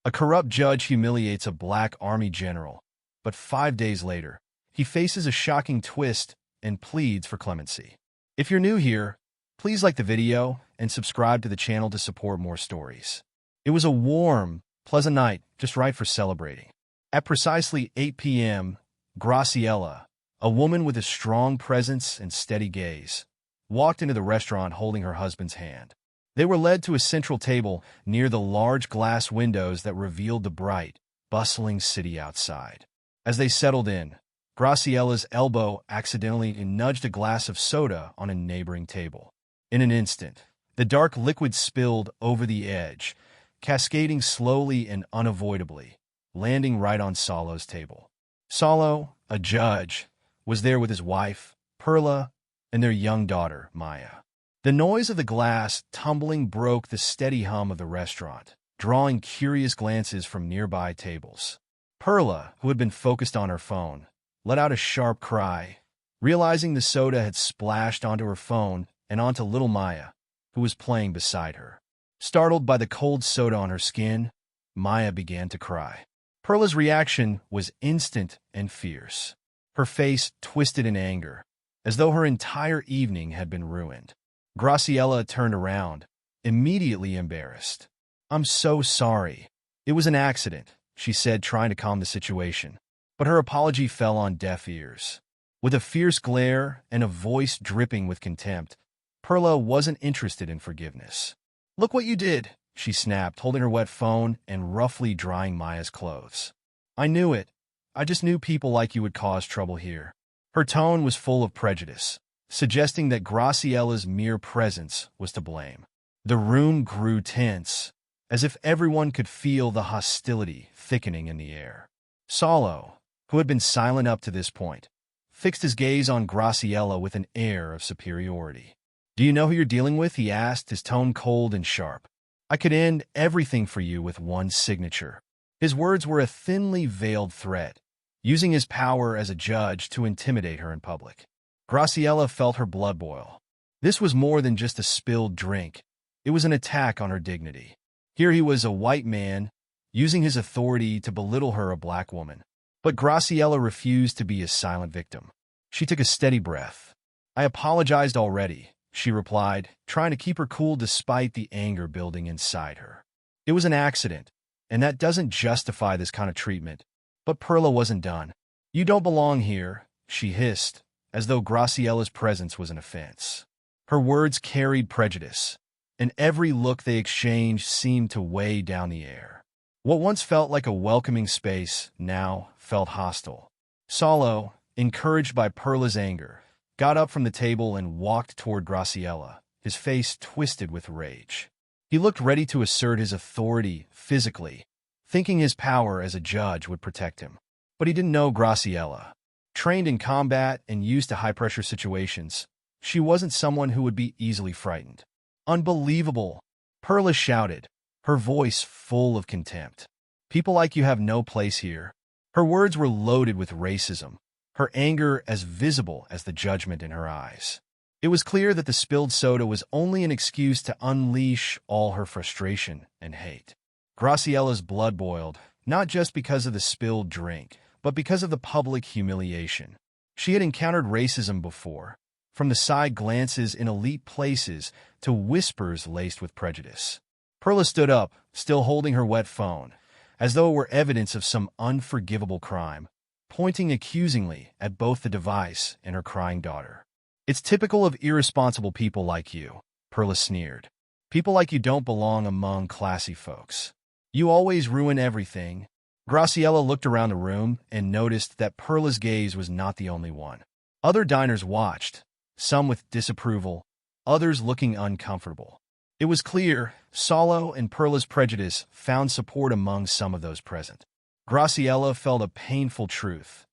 A corrupt judge humiliates a black army general, but 5 days later, he faces a shocking twist and pleads for clemency. If you're new here, please like the video and subscribe to the channel to support more stories. It was a warm, pleasant night, just right for celebrating. At precisely 8 p.m., Graciela, a woman with a strong presence and steady gaze, walked into the restaurant holding her husband's hand. They were led to a central table near the large glass windows that revealed the bright, bustling city outside. As they settled in, Graciela's elbow accidentally nudged a glass of soda on a neighboring table. In an instant, the dark liquid spilled over the edge, cascading slowly and unavoidably, landing right on Salo's table. Salo, a judge, was there with his wife, Perla, and their young daughter, Maya. The noise of the glass tumbling broke the steady hum of the restaurant, drawing curious glances from nearby tables. Perla, who had been focused on her phone, let out a sharp cry, realizing the soda had splashed onto her phone and onto little Maya, who was playing beside her. Startled by the cold soda on her skin, Maya began to cry. Perla's reaction was instant and fierce. Her face twisted in anger, as though her entire evening had been ruined. Graciela turned around, immediately embarrassed. "I'm so sorry. It was an accident," she said, trying to calm the situation. But her apology fell on deaf ears. With a fierce glare and a voice dripping with contempt, Perla wasn't interested in forgiveness. "Look what you did," she snapped, holding her wet phone and roughly drying Maya's clothes. "I knew it. I just knew people like you would cause trouble here." Her tone was full of prejudice, suggesting that Graciela's mere presence was to blame. The room grew tense, as if everyone could feel the hostility thickening in the air. Salo, who had been silent up to this point, fixed his gaze on Graciela with an air of superiority. "Do you know who you're dealing with?" he asked, his tone cold and sharp. "I could end everything for you with one signature." His words were a thinly veiled threat, using his power as a judge to intimidate her in public. Graciela felt her blood boil. This was more than just a spilled drink. It was an attack on her dignity. Here he was, a white man, using his authority to belittle her, a black woman. But Graciela refused to be a silent victim. She took a steady breath. "I apologized already," she replied, trying to keep her cool despite the anger building inside her. "It was an accident, and that doesn't justify this kind of treatment." But Perla wasn't done. "You don't belong here," she hissed, as though Graciela's presence was an offense. Her words carried prejudice, and every look they exchanged seemed to weigh down the air. What once felt like a welcoming space now felt hostile. Salo, encouraged by Perla's anger, got up from the table and walked toward Graciela, his face twisted with rage. He looked ready to assert his authority physically, thinking his power as a judge would protect him. But he didn't know Graciela. Trained in combat and used to high-pressure situations, she wasn't someone who would be easily frightened. "Unbelievable!" Perla shouted, her voice full of contempt. "People like you have no place here." Her words were loaded with racism, her anger as visible as the judgment in her eyes. It was clear that the spilled soda was only an excuse to unleash all her frustration and hate. Graciela's blood boiled, not just because of the spilled drink, but because of the public humiliation. She had encountered racism before, from the side glances in elite places to whispers laced with prejudice. Perla stood up, still holding her wet phone, as though it were evidence of some unforgivable crime, pointing accusingly at both the device and her crying daughter. "It's typical of irresponsible people like you," Perla sneered. "People like you don't belong among classy folks. You always ruin everything." Graciela looked around the room and noticed that Perla's gaze was not the only one. Other diners watched, some with disapproval, others looking uncomfortable. It was clear Salo and Perla's prejudice found support among some of those present. Graciela felt a painful truth.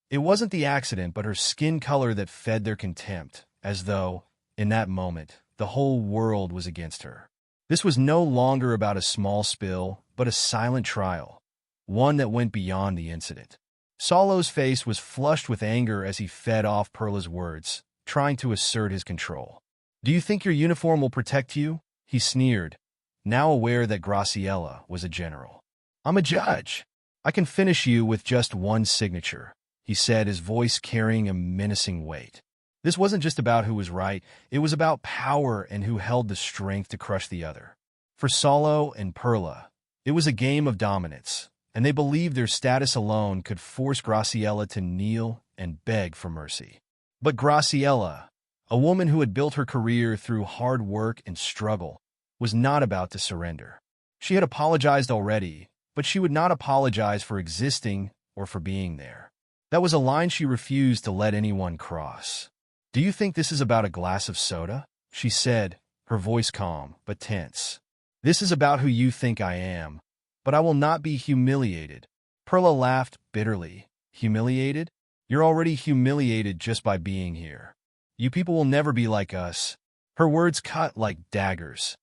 It wasn't the accident, but her skin color that fed their contempt, as though, in that moment, the whole world was against her. This was no longer about a small spill, but a silent trial, one that went beyond the incident. Salo's face was flushed with anger as he fed off Perla's words, trying to assert his control. "Do you think your uniform will protect you?" he sneered, now aware that Graciela was a general. I'm a judge. I can finish you with just one signature, he said, his voice carrying a menacing weight. This wasn't just about who was right, it was about power and who held the strength to crush the other. For Saulo and Perla, it was a game of dominance, and they believed their status alone could force Graciela to kneel and beg for mercy. But Graciela, a woman who had built her career through hard work and struggle, was not about to surrender. She had apologized already, but she would not apologize for existing or for being there. That was a line she refused to let anyone cross. "Do you think this is about a glass of soda?" she said, her voice calm but tense. "This is about who you think I am, but I will not be humiliated." Perla laughed bitterly. "Humiliated? You're already humiliated just by being here. You people will never be like us." Her words cut like daggers,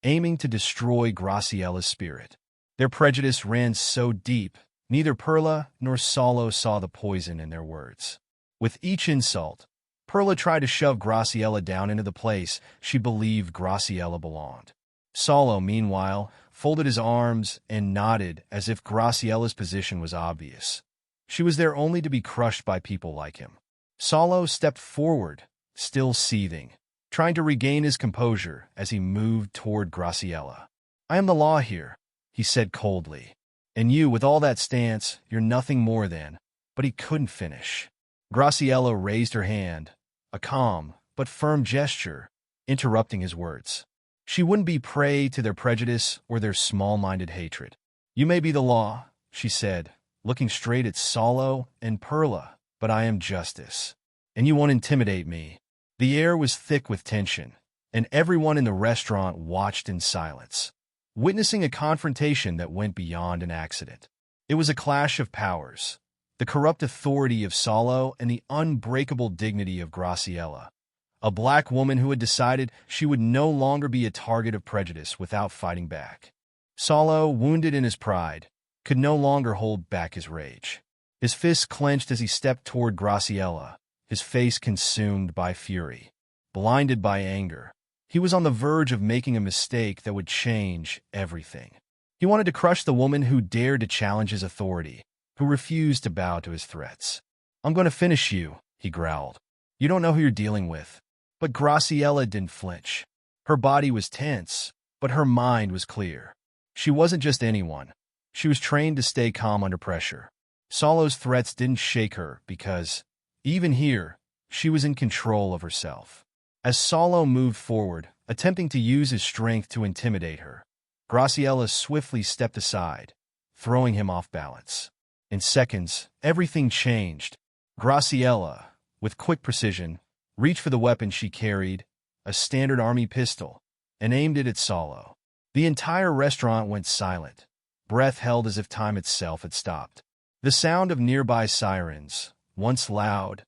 aiming to destroy Graciela's spirit. Their prejudice ran so deep, neither Perla nor Saulo saw the poison in their words. With each insult, Perla tried to shove Graciela down into the place she believed Graciela belonged. Saulo, meanwhile, folded his arms and nodded as if Graciela's position was obvious. She was there only to be crushed by people like him. Saulo stepped forward, still seething, trying to regain his composure as he moved toward Graciela. "I am the law here," he said coldly. "And you, with all that stance, you're nothing more than—" But he couldn't finish. Graciela raised her hand, a calm but firm gesture, interrupting his words. She wouldn't be prey to their prejudice or their small-minded hatred. "You may be the law," she said, looking straight at Saulo and Perla, "but I am justice. And you won't intimidate me." The air was thick with tension, and everyone in the restaurant watched in silence, witnessing a confrontation that went beyond an accident. It was a clash of powers, the corrupt authority of Saulo and the unbreakable dignity of Graciela, a black woman who had decided she would no longer be a target of prejudice without fighting back. Saulo, wounded in his pride, could no longer hold back his rage. His fists clenched as he stepped toward Graciela, his face consumed by fury. Blinded by anger, he was on the verge of making a mistake that would change everything. He wanted to crush the woman who dared to challenge his authority, who refused to bow to his threats. "I'm going to finish you," he growled. "You don't know who you're dealing with." But Graciela didn't flinch. Her body was tense, but her mind was clear. She wasn't just anyone. She was trained to stay calm under pressure. Saulo's threats didn't shake her because, even here, she was in control of herself. As Saulo moved forward, attempting to use his strength to intimidate her, Graciela swiftly stepped aside, throwing him off balance. In seconds, everything changed. Graciela, with quick precision, reached for the weapon she carried, a standard army pistol, and aimed it at Saulo. The entire restaurant went silent, breath held as if time itself had stopped. The sound of nearby sirens, once loud,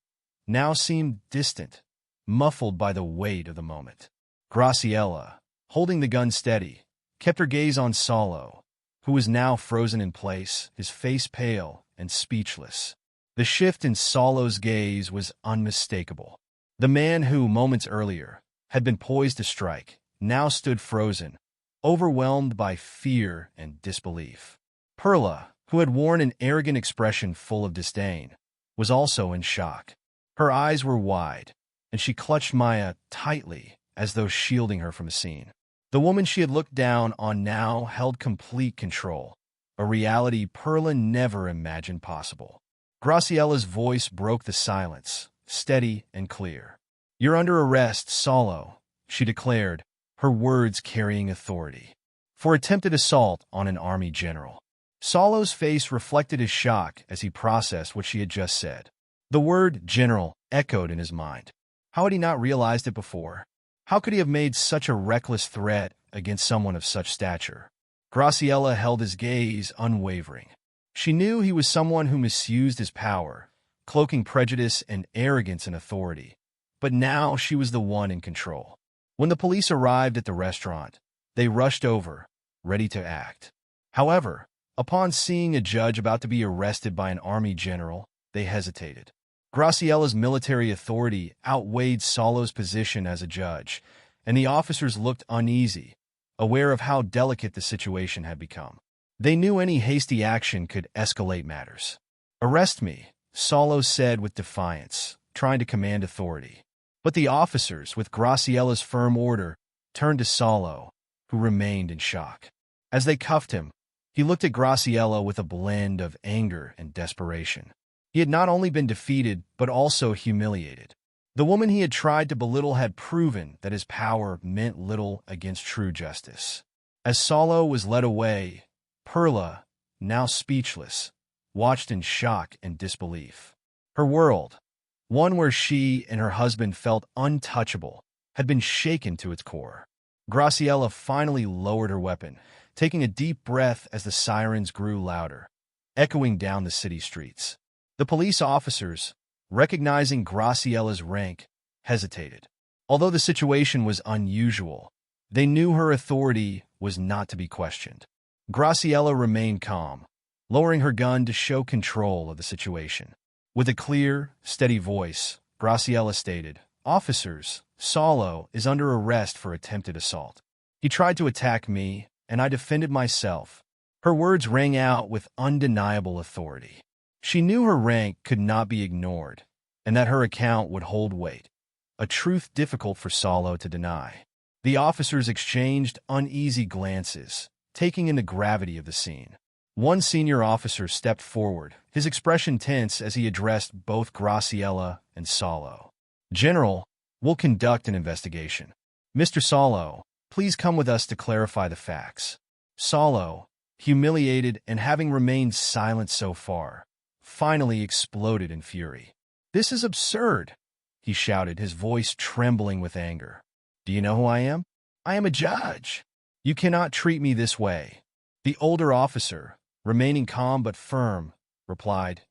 now seemed distant, muffled by the weight of the moment. Graciela, holding the gun steady, kept her gaze on Saulo, who was now frozen in place, his face pale and speechless. The shift in Saulo's gaze was unmistakable. The man who, moments earlier, had been poised to strike, now stood frozen, overwhelmed by fear and disbelief. Perla, who had worn an arrogant expression full of disdain, was also in shock. Her eyes were wide, and she clutched Maya tightly as though shielding her from the scene. The woman she had looked down on now held complete control, a reality Perla never imagined possible. Graciela's voice broke the silence, steady and clear. "You're under arrest, Saulo," she declared, her words carrying authority, "for attempted assault on an army general." Saulo's face reflected his shock as he processed what she had just said. The word general echoed in his mind. How had he not realized it before? How could he have made such a reckless threat against someone of such stature? Graciela held his gaze unwavering. She knew he was someone who misused his power, cloaking prejudice and arrogance in authority. But now she was the one in control. When the police arrived at the restaurant, they rushed over, ready to act. However, upon seeing a judge about to be arrested by an army general, they hesitated. Graciela's military authority outweighed Saulo's position as a judge, and the officers looked uneasy, aware of how delicate the situation had become. They knew any hasty action could escalate matters. "Arrest me," Salo said with defiance, trying to command authority. But the officers, with Graciella's firm order, turned to Salo, who remained in shock. As they cuffed him, he looked at Graciella with a blend of anger and desperation. He had not only been defeated, but also humiliated. The woman he had tried to belittle had proven that his power meant little against true justice. As Salo was led away, Perla, now speechless, watched in shock and disbelief. Her world, one where she and her husband felt untouchable, had been shaken to its core. Graciella finally lowered her weapon, taking a deep breath as the sirens grew louder, echoing down the city streets. The police officers, recognizing Graciella's rank, hesitated. Although the situation was unusual, they knew her authority was not to be questioned. Graciella remained calm, lowering her gun to show control of the situation. With a clear, steady voice, Graciella stated, "Officers, Salo is under arrest for attempted assault. He tried to attack me, and I defended myself." Her words rang out with undeniable authority. She knew her rank could not be ignored, and that her account would hold weight, a truth difficult for Salo to deny. The officers exchanged uneasy glances, taking in the gravity of the scene. One senior officer stepped forward, his expression tense as he addressed both Graciella and Salo. "General, we'll conduct an investigation. Mr. Salo, please come with us to clarify the facts." Salo, humiliated and having remained silent so far, finally exploded in fury. "This is absurd," he shouted, his voice trembling with anger. "Do you know who I am? I am a judge. You cannot treat me this way." The older officer, remaining calm but firm, replied,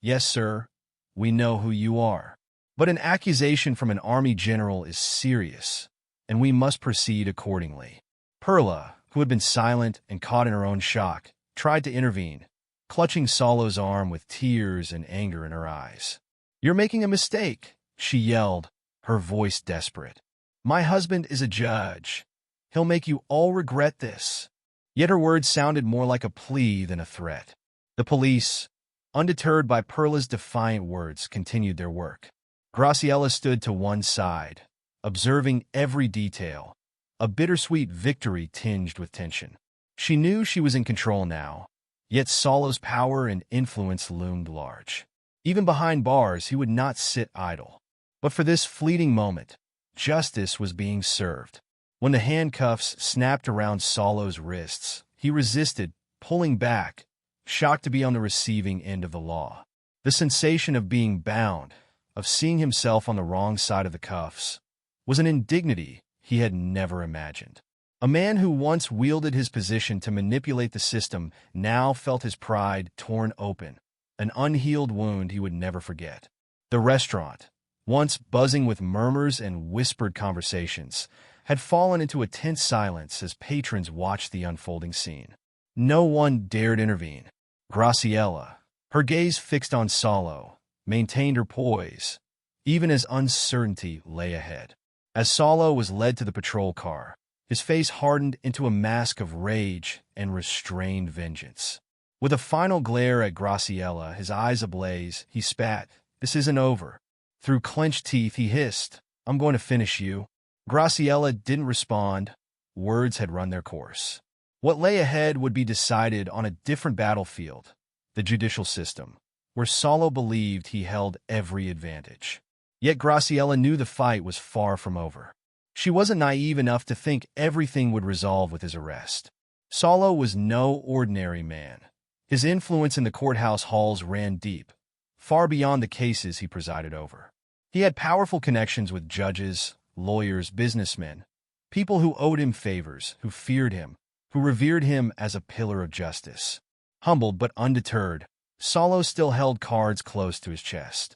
"Yes, sir, we know who you are. But an accusation from an army general is serious, and we must proceed accordingly." Perla, who had been silent and caught in her own shock, tried to intervene, clutching Salo's arm with tears and anger in her eyes. "You're making a mistake," she yelled, her voice desperate. "My husband is a judge. He'll make you all regret this." Yet her words sounded more like a plea than a threat. The police, undeterred by Perla's defiant words, continued their work. Graciella stood to one side, observing every detail, a bittersweet victory tinged with tension. She knew she was in control now, yet Salo's power and influence loomed large. Even behind bars, he would not sit idle. But for this fleeting moment, justice was being served. When the handcuffs snapped around Salo's wrists, he resisted, pulling back, shocked to be on the receiving end of the law. The sensation of being bound, of seeing himself on the wrong side of the cuffs, was an indignity he had never imagined. A man who once wielded his position to manipulate the system now felt his pride torn open, an unhealed wound he would never forget. The restaurant, once buzzing with murmurs and whispered conversations, had fallen into a tense silence as patrons watched the unfolding scene. No one dared intervene. Graciella, her gaze fixed on Salo, maintained her poise, even as uncertainty lay ahead. As Salo was led to the patrol car, his face hardened into a mask of rage and restrained vengeance. With a final glare at Graciella, his eyes ablaze, he spat, "This isn't over." Through clenched teeth, he hissed, "I'm going to finish you." Graciella didn't respond. Words had run their course. What lay ahead would be decided on a different battlefield, the judicial system, where Salo believed he held every advantage. Yet Graciella knew the fight was far from over. She wasn't naive enough to think everything would resolve with his arrest. Salo was no ordinary man. His influence in the courthouse halls ran deep, far beyond the cases he presided over. He had powerful connections with judges, lawyers, businessmen, people who owed him favors, who feared him, who revered him as a pillar of justice. Humbled but undeterred, Salo still held cards close to his chest.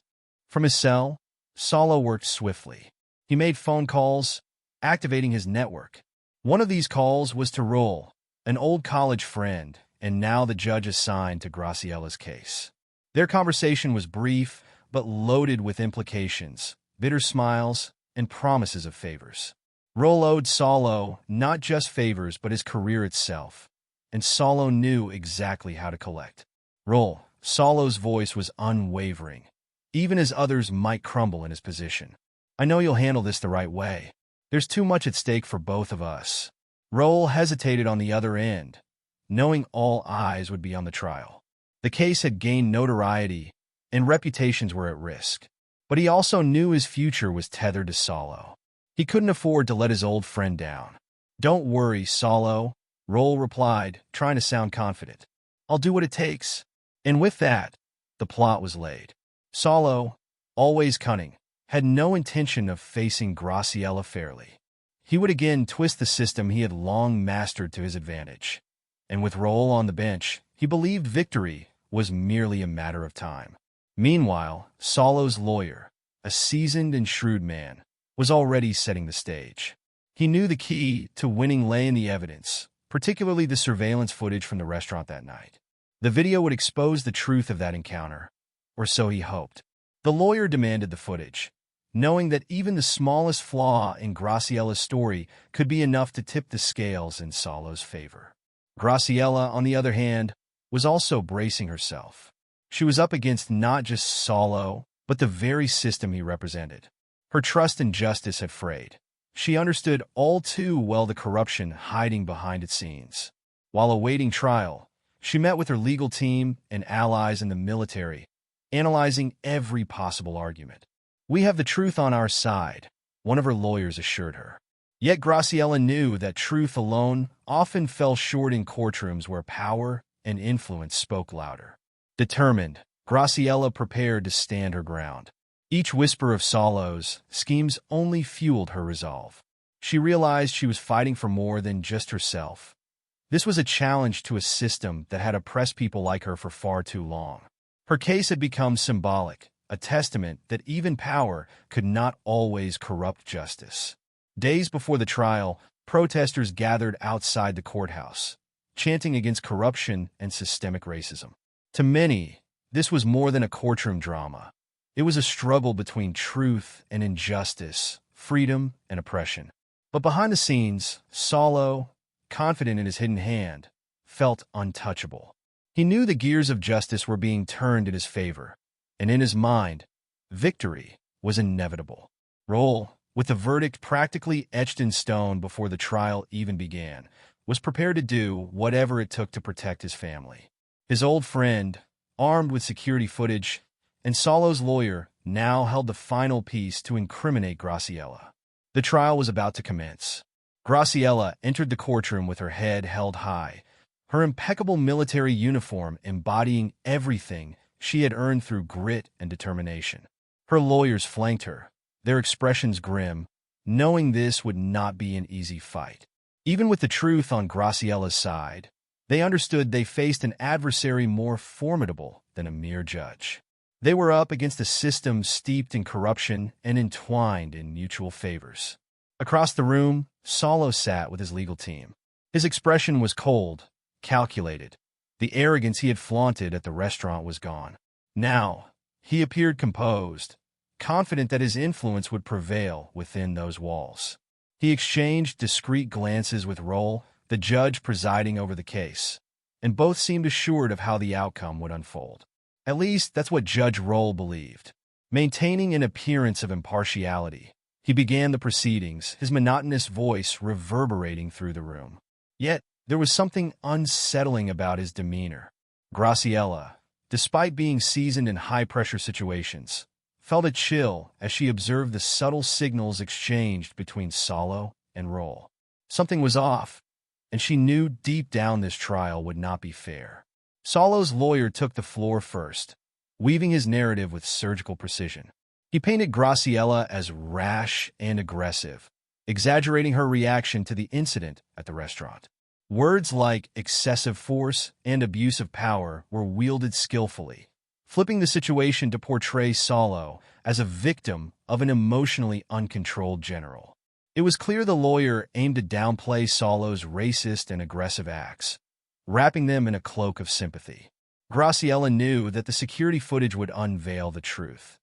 From his cell, Salo worked swiftly. He made phone calls, activating his network. One of these calls was to Roll, an old college friend, and now the judge assigned to Graciella's case. Their conversation was brief, but loaded with implications, bitter smiles, and promises of favors. Roll owed Salo not just favors but his career itself. and Solo knew exactly how to collect. Roll. Solo's voice was unwavering, even as others might crumble in his position. I know you'll handle this the right way. There's too much at stake for both of us. Roll hesitated on the other end, knowing all eyes would be on the trial. The case had gained notoriety, and reputations were at risk. But he also knew his future was tethered to Solo. He couldn't afford to let his old friend down. Don't worry, Solo, Roll replied, trying to sound confident. I'll do what it takes. And with that, the plot was laid. Solo, always cunning, had no intention of facing Graciela fairly. He would again twist the system he had long mastered to his advantage. And with Roll on the bench, he believed victory was merely a matter of time. Meanwhile, Solo's lawyer, a seasoned and shrewd man, was already setting the stage. He knew the key to winning lay in the evidence, particularly the surveillance footage from the restaurant that night. The video would expose the truth of that encounter, or so he hoped. The lawyer demanded the footage, knowing that even the smallest flaw in Graciela's story could be enough to tip the scales in Solo's favor. Graciela, on the other hand, was also bracing herself. She was up against not just Solo, but the very system he represented. Her trust in justice had frayed. She understood all too well the corruption hiding behind its scenes. While awaiting trial, she met with her legal team and allies in the military, analyzing every possible argument. We have the truth on our side, one of her lawyers assured her. Yet Graciela knew that truth alone often fell short in courtrooms where power and influence spoke louder. Determined, Graciela prepared to stand her ground. Each whisper of Solo's schemes only fueled her resolve. She realized she was fighting for more than just herself. This was a challenge to a system that had oppressed people like her for far too long. Her case had become symbolic, a testament that even power could not always corrupt justice. Days before the trial, protesters gathered outside the courthouse, chanting against corruption and systemic racism. To many, this was more than a courtroom drama. It was a struggle between truth and injustice, freedom and oppression. But behind the scenes, Solo, confident in his hidden hand, felt untouchable. He knew the gears of justice were being turned in his favor, and in his mind, victory was inevitable. Roll, with the verdict practically etched in stone before the trial even began, was prepared to do whatever it took to protect his family. His old friend, armed with security footage, and Solo's lawyer now held the final piece to incriminate Graciela. The trial was about to commence. Graciela entered the courtroom with her head held high, her impeccable military uniform embodying everything she had earned through grit and determination. Her lawyers flanked her, their expressions grim, knowing this would not be an easy fight. Even with the truth on Graciela's side, they understood they faced an adversary more formidable than a mere judge. They were up against a system steeped in corruption and entwined in mutual favors. Across the room, Solo sat with his legal team. His expression was cold, calculated. The arrogance he had flaunted at the restaurant was gone. Now, he appeared composed, confident that his influence would prevail within those walls. He exchanged discreet glances with Roll, the judge presiding over the case, and both seemed assured of how the outcome would unfold. At least, that's what Judge Roll believed. Maintaining an appearance of impartiality, he began the proceedings, his monotonous voice reverberating through the room. Yet, there was something unsettling about his demeanor. Graciela, despite being seasoned in high-pressure situations, felt a chill as she observed the subtle signals exchanged between Solo and Roll. Something was off, and she knew deep down this trial would not be fair. Solo's lawyer took the floor first, weaving his narrative with surgical precision. He painted Graciela as rash and aggressive, exaggerating her reaction to the incident at the restaurant. Words like excessive force and abuse of power were wielded skillfully, flipping the situation to portray Solo as a victim of an emotionally uncontrolled general. It was clear the lawyer aimed to downplay Solo's racist and aggressive acts, wrapping them in a cloak of sympathy. Graciela knew that the security footage would unveil the truth.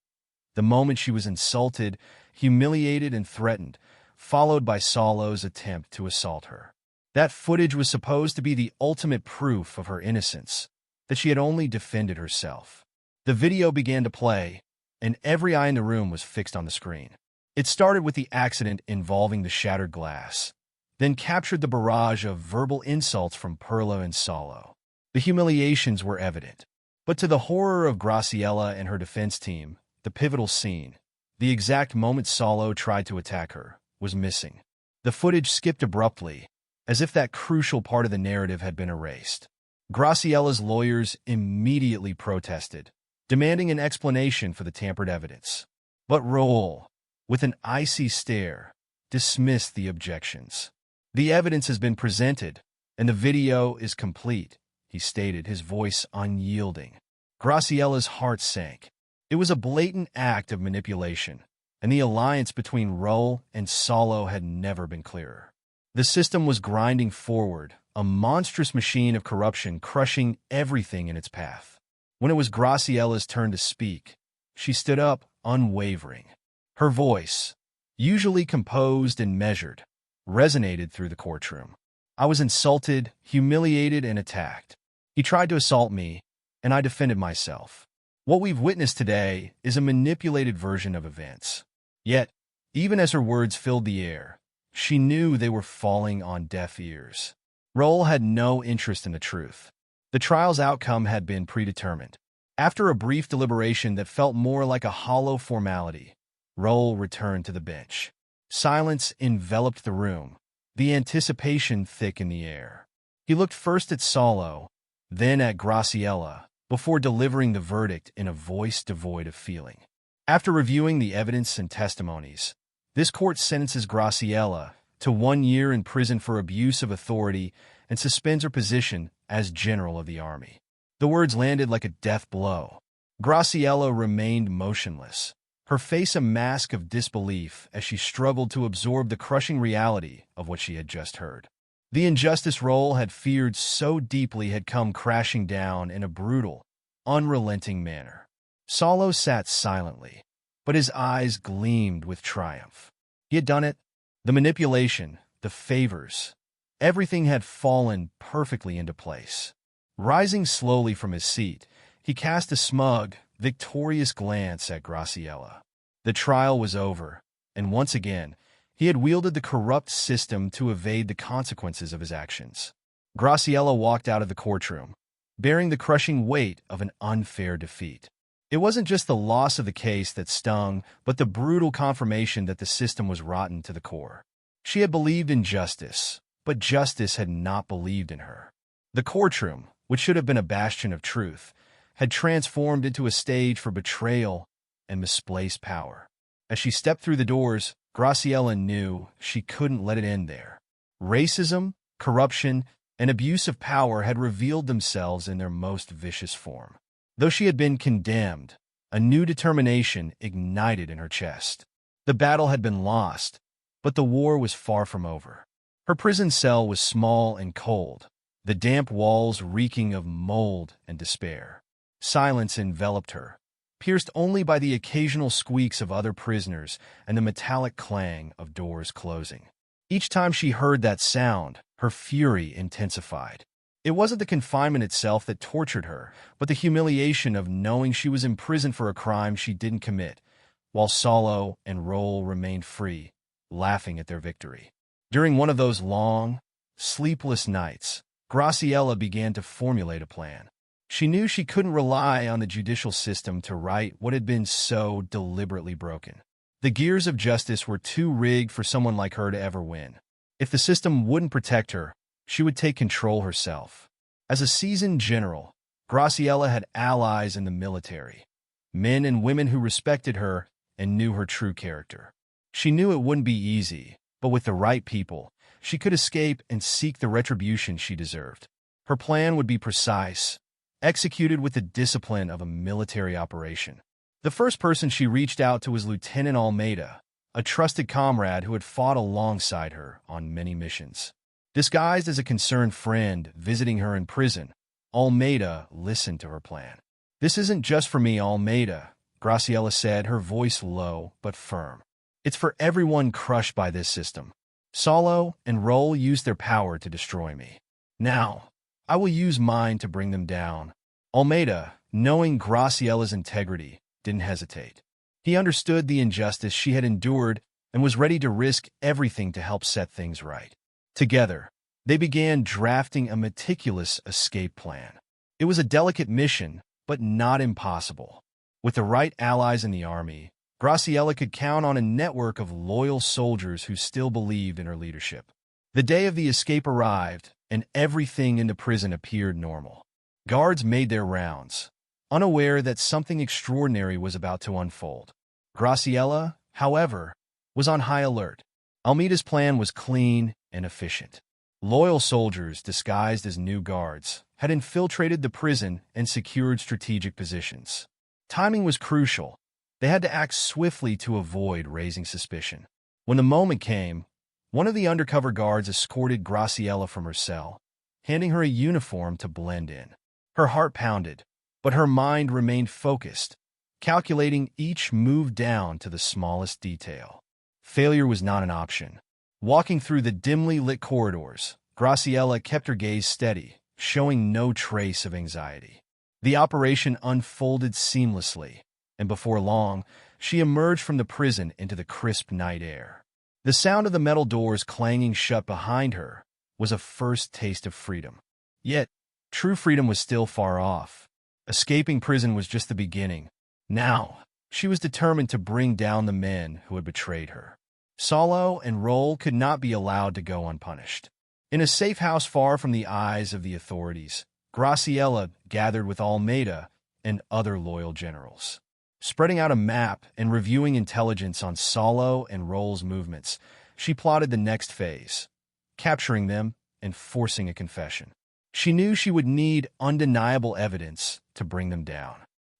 The moment she was insulted, humiliated, and threatened, followed by Solo's attempt to assault her. That footage was supposed to be the ultimate proof of her innocence, that she had only defended herself. The video began to play, and every eye in the room was fixed on the screen. It started with the accident involving the shattered glass, then captured the barrage of verbal insults from Perla and Salo. The humiliations were evident. But to the horror of Graciela and her defense team, the pivotal scene, the exact moment Salo tried to attack her, was missing. The footage skipped abruptly, as if that crucial part of the narrative had been erased. Graciela's lawyers immediately protested, demanding an explanation for the tampered evidence. But Raul, with an icy stare, dismissed the objections. "The evidence has been presented, and the video is complete," he stated, his voice unyielding. Graciela's heart sank. It was a blatant act of manipulation, and the alliance between Raul and Salo had never been clearer. The system was grinding forward, a monstrous machine of corruption crushing everything in its path. When it was Graciela's turn to speak, she stood up, unwavering. Her voice, usually composed and measured, resonated through the courtroom. "I was insulted, humiliated, and attacked. He tried to assault me, and I defended myself. What we've witnessed today is a manipulated version of events." Yet, even as her words filled the air, she knew they were falling on deaf ears. Raul had no interest in the truth. The trial's outcome had been predetermined. After a brief deliberation that felt more like a hollow formality, Raul returned to the bench. Silence enveloped the room, the anticipation thick in the air. He looked first at Salo, then at Graciela, before delivering the verdict in a voice devoid of feeling. After reviewing the evidence and testimonies, this court sentences Graciela to 1 year in prison for abuse of authority and suspends her position as General of the Army. The words landed like a death blow. Graciela remained motionless, her face a mask of disbelief as she struggled to absorb the crushing reality of what she had just heard. The injustice Raul had feared so deeply had come crashing down in a brutal, unrelenting manner. Salo sat silently, but his eyes gleamed with triumph. He had done it. The manipulation, the favors, everything had fallen perfectly into place. Rising slowly from his seat, he cast a smug, victorious glance at Graciela. The trial was over, and once again, he had wielded the corrupt system to evade the consequences of his actions. Graciela walked out of the courtroom, bearing the crushing weight of an unfair defeat. It wasn't just the loss of the case that stung, but the brutal confirmation that the system was rotten to the core. She had believed in justice, but justice had not believed in her. The courtroom, which should have been a bastion of truth, had transformed into a stage for betrayal and misplaced power. As she stepped through the doors, Graciela knew she couldn't let it end there. Racism, corruption, and abuse of power had revealed themselves in their most vicious form. Though she had been condemned, a new determination ignited in her chest. The battle had been lost, but the war was far from over. Her prison cell was small and cold, the damp walls reeking of mold and despair. Silence enveloped her, pierced only by the occasional squeaks of other prisoners and the metallic clang of doors closing. Each time she heard that sound, her fury intensified. It wasn't the confinement itself that tortured her, but the humiliation of knowing she was imprisoned for a crime she didn't commit, while Salo and Raul remained free, laughing at their victory. During one of those long, sleepless nights, Graciela began to formulate a plan. She knew she couldn't rely on the judicial system to right what had been so deliberately broken. The gears of justice were too rigged for someone like her to ever win. If the system wouldn't protect her, she would take control herself. As a seasoned general, Graciela had allies in the military, men and women who respected her and knew her true character. She knew it wouldn't be easy, but with the right people, she could escape and seek the retribution she deserved. Her plan would be precise, executed with the discipline of a military operation. The first person she reached out to was Lieutenant Almeida, a trusted comrade who had fought alongside her on many missions. Disguised as a concerned friend visiting her in prison, Almeida listened to her plan. "This isn't just for me, Almeida," Graciela said, her voice low but firm. "It's for everyone crushed by this system. Solo and Roll used their power to destroy me. Now, I will use mine to bring them down. Almeida, knowing Graciella's integrity, didn't hesitate. He understood the injustice she had endured and was ready to risk everything to help set things right. Together, they began drafting a meticulous escape plan. It was a delicate mission, but not impossible. With the right allies in the army, Graciella could count on a network of loyal soldiers who still believed in her leadership. The day of the escape arrived, and everything in the prison appeared normal. Guards made their rounds, unaware that something extraordinary was about to unfold. Graciella, however, was on high alert. Almeida's plan was clean and efficient. Loyal soldiers, disguised as new guards, had infiltrated the prison and secured strategic positions. Timing was crucial. They had to act swiftly to avoid raising suspicion. When the moment came, one of the undercover guards escorted Graciella from her cell, handing her a uniform to blend in. Her heart pounded, but her mind remained focused, calculating each move down to the smallest detail. Failure was not an option. Walking through the dimly lit corridors, Graciella kept her gaze steady, showing no trace of anxiety. The operation unfolded seamlessly, and before long, she emerged from the prison into the crisp night air. The sound of the metal doors clanging shut behind her was a first taste of freedom. Yet, true freedom was still far off. Escaping prison was just the beginning. Now, she was determined to bring down the men who had betrayed her. Solo and Roll could not be allowed to go unpunished. In a safe house far from the eyes of the authorities, Graciella gathered with Almeida and other loyal generals. Spreading out a map and reviewing intelligence on Solo and Roll's movements, she plotted the next phase, capturing them and forcing a confession. She knew she would need undeniable evidence to bring them down.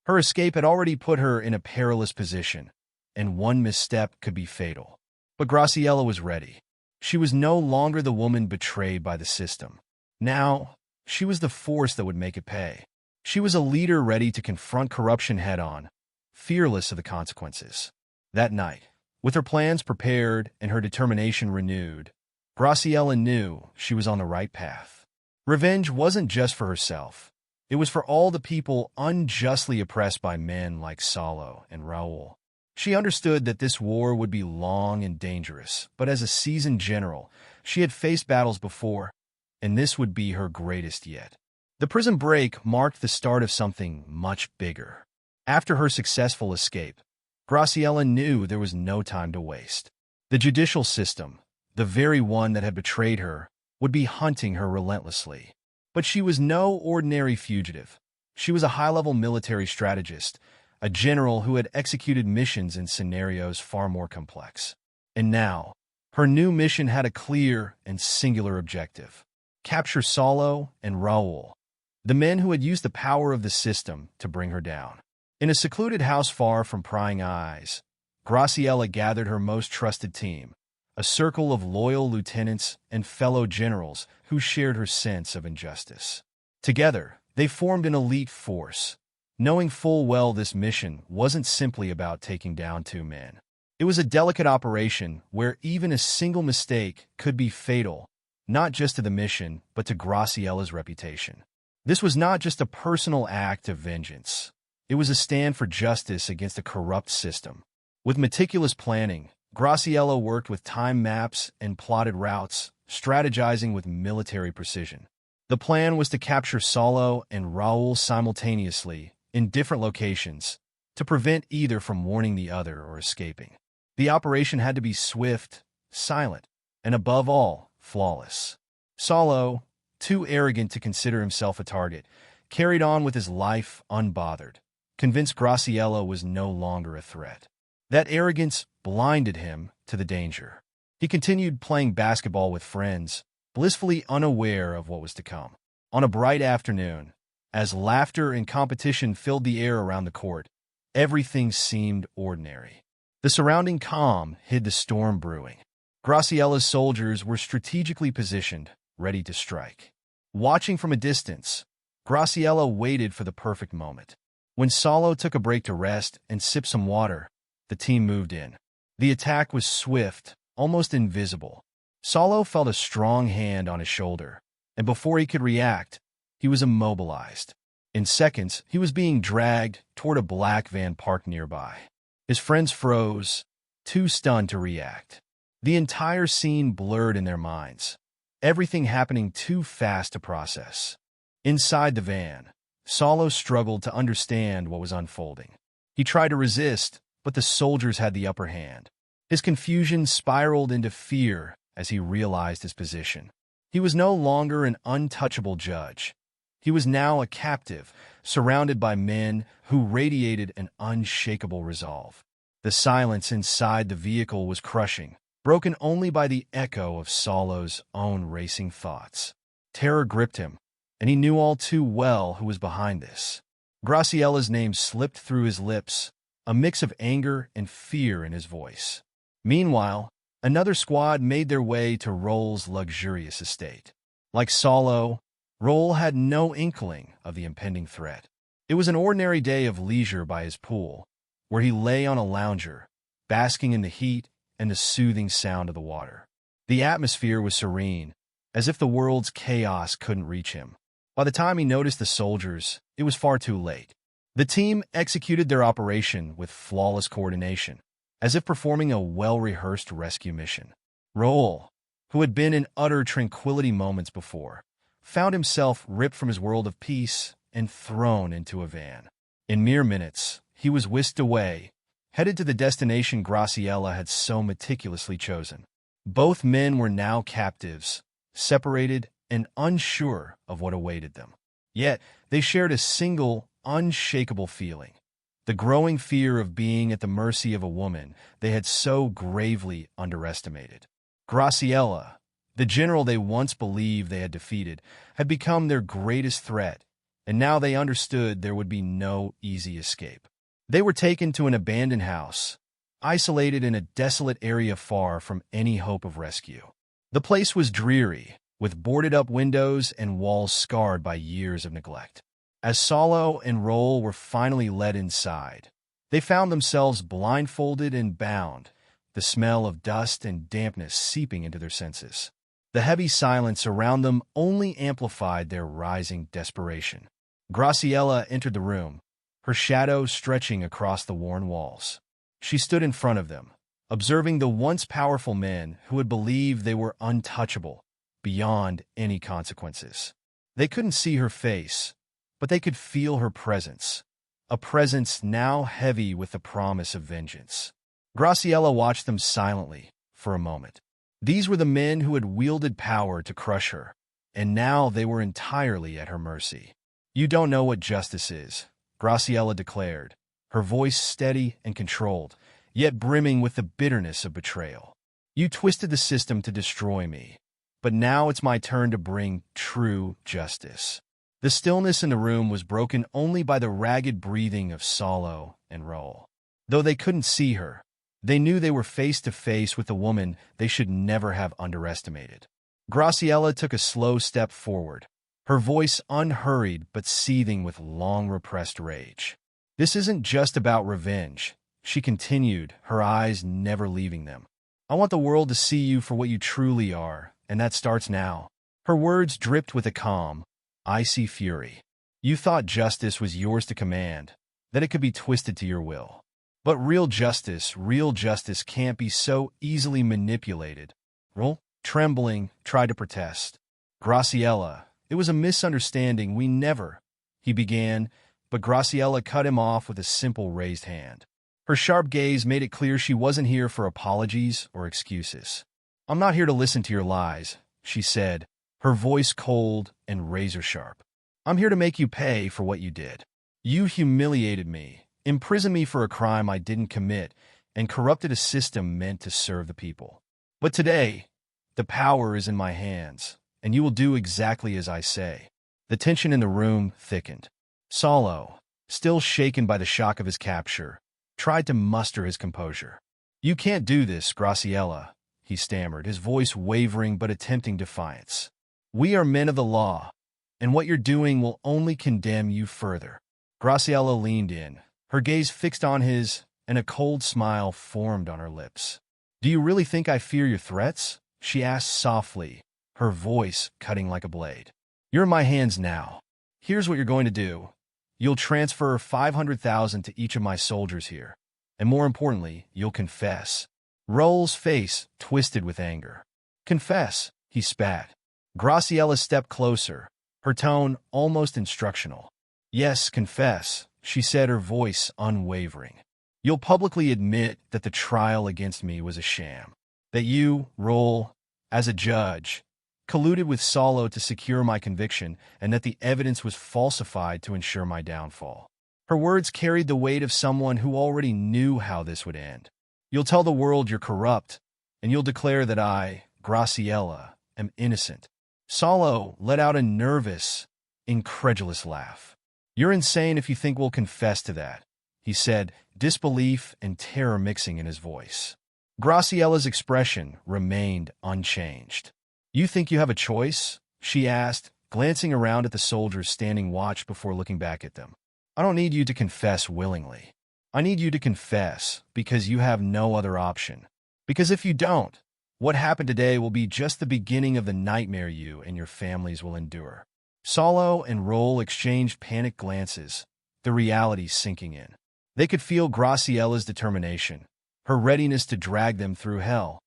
Her escape had already put her in a perilous position, and one misstep could be fatal. But Graciella was ready. She was no longer the woman betrayed by the system. Now, she was the force that would make it pay. She was a leader ready to confront corruption head-on, fearless of the consequences. That night, with her plans prepared and her determination renewed, Graciella knew she was on the right path. Revenge wasn't just for herself. It was for all the people unjustly oppressed by men like Solo and Raul. She understood that this war would be long and dangerous, but as a seasoned general, she had faced battles before, and this would be her greatest yet. The prison break marked the start of something much bigger. After her successful escape, Graciella knew there was no time to waste. The judicial system, the very one that had betrayed her, would be hunting her relentlessly. But she was no ordinary fugitive. She was a high-level military strategist, a general who had executed missions in scenarios far more complex. And now, her new mission had a clear and singular objective: capture Solo and Raul, the men who had used the power of the system to bring her down. In a secluded house far from prying eyes, Graciella gathered her most trusted team, a circle of loyal lieutenants and fellow generals who shared her sense of injustice. Together, they formed an elite force, knowing full well this mission wasn't simply about taking down two men. It was a delicate operation where even a single mistake could be fatal, not just to the mission, but to Graciella's reputation. This was not just a personal act of vengeance. It was a stand for justice against a corrupt system. With meticulous planning, Graciella worked with time maps and plotted routes, strategizing with military precision. The plan was to capture Solo and Raul simultaneously in different locations, to prevent either from warning the other or escaping. The operation had to be swift, silent, and above all, flawless. Solo, too arrogant to consider himself a target, carried on with his life unbothered, convinced Graciella was no longer a threat. That arrogance blinded him to the danger. He continued playing basketball with friends, blissfully unaware of what was to come. On a bright afternoon, as laughter and competition filled the air around the court, everything seemed ordinary. The surrounding calm hid the storm brewing. Graciella's soldiers were strategically positioned, ready to strike. Watching from a distance, Graciella waited for the perfect moment. When Solo took a break to rest and sip some water, the team moved in. The attack was swift, almost invisible. Solo felt a strong hand on his shoulder, and before he could react, he was immobilized. In seconds, he was being dragged toward a black van parked nearby. His friends froze, too stunned to react. The entire scene blurred in their minds, everything happening too fast to process. Inside the van, Solo struggled to understand what was unfolding. He tried to resist, but the soldiers had the upper hand. His confusion spiraled into fear as he realized his position. He was no longer an untouchable judge. He was now a captive, surrounded by men who radiated an unshakable resolve. The silence inside the vehicle was crushing, broken only by the echo of Solo's own racing thoughts. Terror gripped him, and he knew all too well who was behind this. Graciella's name slipped through his lips, a mix of anger and fear in his voice. Meanwhile, another squad made their way to Roll's luxurious estate. Like Solo, Roll had no inkling of the impending threat. It was an ordinary day of leisure by his pool, where he lay on a lounger, basking in the heat and the soothing sound of the water. The atmosphere was serene, as if the world's chaos couldn't reach him. By the time he noticed the soldiers, it was far too late. The team executed their operation with flawless coordination, as if performing a well-rehearsed rescue mission. Roll, who had been in utter tranquility moments before, found himself ripped from his world of peace and thrown into a van. In mere minutes, he was whisked away, headed to the destination Graciella had so meticulously chosen. Both men were now captives, separated and unsure of what awaited them. Yet, they shared a single, unshakable feeling: the growing fear of being at the mercy of a woman they had so gravely underestimated. Graciella, the general they once believed they had defeated, had become their greatest threat, and now they understood there would be no easy escape. They were taken to an abandoned house, isolated in a desolate area far from any hope of rescue. The place was dreary, with boarded-up windows and walls scarred by years of neglect. As Solo and Roll were finally led inside, they found themselves blindfolded and bound, the smell of dust and dampness seeping into their senses. The heavy silence around them only amplified their rising desperation. Graciella entered the room, her shadow stretching across the worn walls. She stood in front of them, observing the once powerful men who had believed they were untouchable, beyond any consequences. They couldn't see her face, but they could feel her presence, a presence now heavy with the promise of vengeance. Graciella watched them silently for a moment. These were the men who had wielded power to crush her, and now they were entirely at her mercy. "You don't know what justice is," Graciella declared, her voice steady and controlled, yet brimming with the bitterness of betrayal. "You twisted the system to destroy me, but now it's my turn to bring true justice." The stillness in the room was broken only by the ragged breathing of Solo and Roll. Though they couldn't see her, they knew they were face to face with a woman they should never have underestimated. Graciella took a slow step forward, her voice unhurried but seething with long-repressed rage. "This isn't just about revenge," she continued, her eyes never leaving them. "I want the world to see you for what you truly are, and that starts now." Her words dripped with a calm, icy fury. "You thought justice was yours to command, that it could be twisted to your will. But real justice can't be so easily manipulated." Roll, trembling, tried to protest. "Graciella, it was a misunderstanding, we never—" he began, but Graciella cut him off with a simple raised hand. Her sharp gaze made it clear she wasn't here for apologies or excuses. "I'm not here to listen to your lies," she said, her voice cold and razor-sharp. "I'm here to make you pay for what you did. You humiliated me, imprisoned me for a crime I didn't commit, and corrupted a system meant to serve the people. But today, the power is in my hands, and you will do exactly as I say." The tension in the room thickened. Solo, still shaken by the shock of his capture, tried to muster his composure. "You can't do this, Graciella," he stammered, his voice wavering but attempting defiance. "We are men of the law, and what you're doing will only condemn you further." Graciella leaned in, her gaze fixed on his, and a cold smile formed on her lips. "Do you really think I fear your threats?" she asked softly, her voice cutting like a blade. You're in my hands now. Here's what you're going to do. You'll transfer 500,000 to each of my soldiers here. And more importantly, you'll confess. Raul's face twisted with anger. Confess, he spat. Graciela stepped closer, her tone almost instructional. Yes, confess, she said, her voice unwavering. You'll publicly admit that the trial against me was a sham. That you, Raul, as a judge, colluded with Saulo to secure my conviction, and that the evidence was falsified to ensure my downfall. Her words carried the weight of someone who already knew how this would end. You'll tell the world you're corrupt, and you'll declare that I, Graciela, am innocent. Saulo let out a nervous, incredulous laugh. You're insane if you think we'll confess to that, he said, disbelief and terror mixing in his voice. Graciela's expression remained unchanged. You think you have a choice? She asked, glancing around at the soldiers standing watch before looking back at them. I don't need you to confess willingly. I need you to confess because you have no other option. Because if you don't, what happened today will be just the beginning of the nightmare you and your families will endure. Saulo and Raul exchanged panicked glances, the reality sinking in. They could feel Graciela's determination, her readiness to drag them through hell,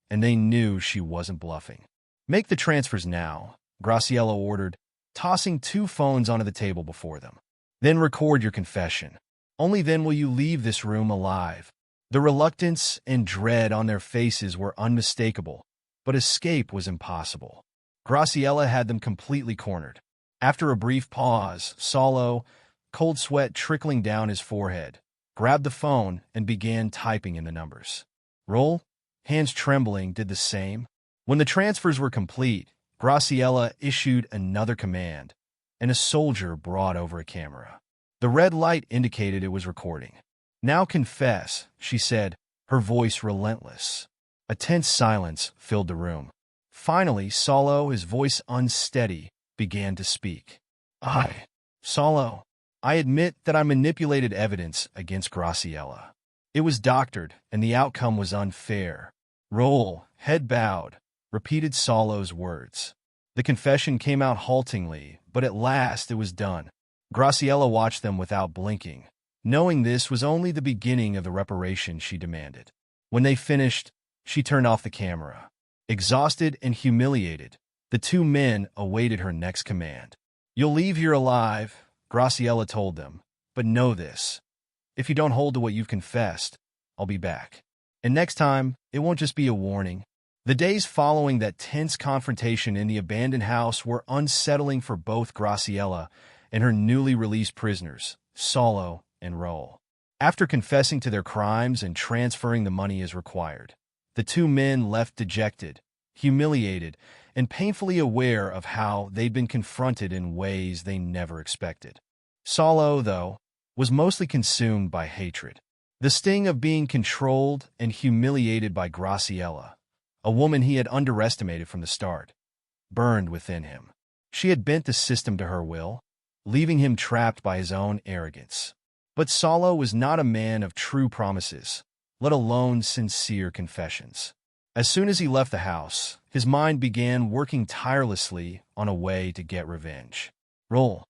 and they knew she wasn't bluffing. Make the transfers now, Graciela ordered, tossing 2 phones onto the table before them. Then record your confession. Only then will you leave this room alive. The reluctance and dread on their faces were unmistakable, but escape was impossible. Graciela had them completely cornered. After a brief pause, Saulo, cold sweat trickling down his forehead, grabbed the phone and began typing in the numbers. Raul, hands trembling, did the same. When the transfers were complete, Graciela issued another command, and a soldier brought over a camera. The red light indicated it was recording. Now confess, she said, her voice relentless. A tense silence filled the room. Finally, Saulo, his voice unsteady, began to speak. Saulo, I admit that I manipulated evidence against Graciela. It was doctored, and the outcome was unfair. Raul, head bowed, repeated Saulo's words. The confession came out haltingly, but at last it was done. Graciela watched them without blinking, knowing this was only the beginning of the reparation she demanded. When they finished, she turned off the camera. Exhausted and humiliated, the 2 men awaited her next command. You'll leave here alive, Graciela told them, but know this. If you don't hold to what you've confessed, I'll be back. And next time, it won't just be a warning. The days following that tense confrontation in the abandoned house were unsettling for both Graciela and her newly released prisoners, Saulo and Raul. After confessing to their crimes and transferring the money as required, the 2 men left dejected, humiliated, and painfully aware of how they'd been confronted in ways they never expected. Saulo, though, was mostly consumed by hatred. The sting of being controlled and humiliated by Graciela, a woman he had underestimated from the start, burned within him. She had bent the system to her will, leaving him trapped by his own arrogance. But Saulo was not a man of true promises, let alone sincere confessions. As soon as he left the house, his mind began working tirelessly on a way to get revenge. Raul,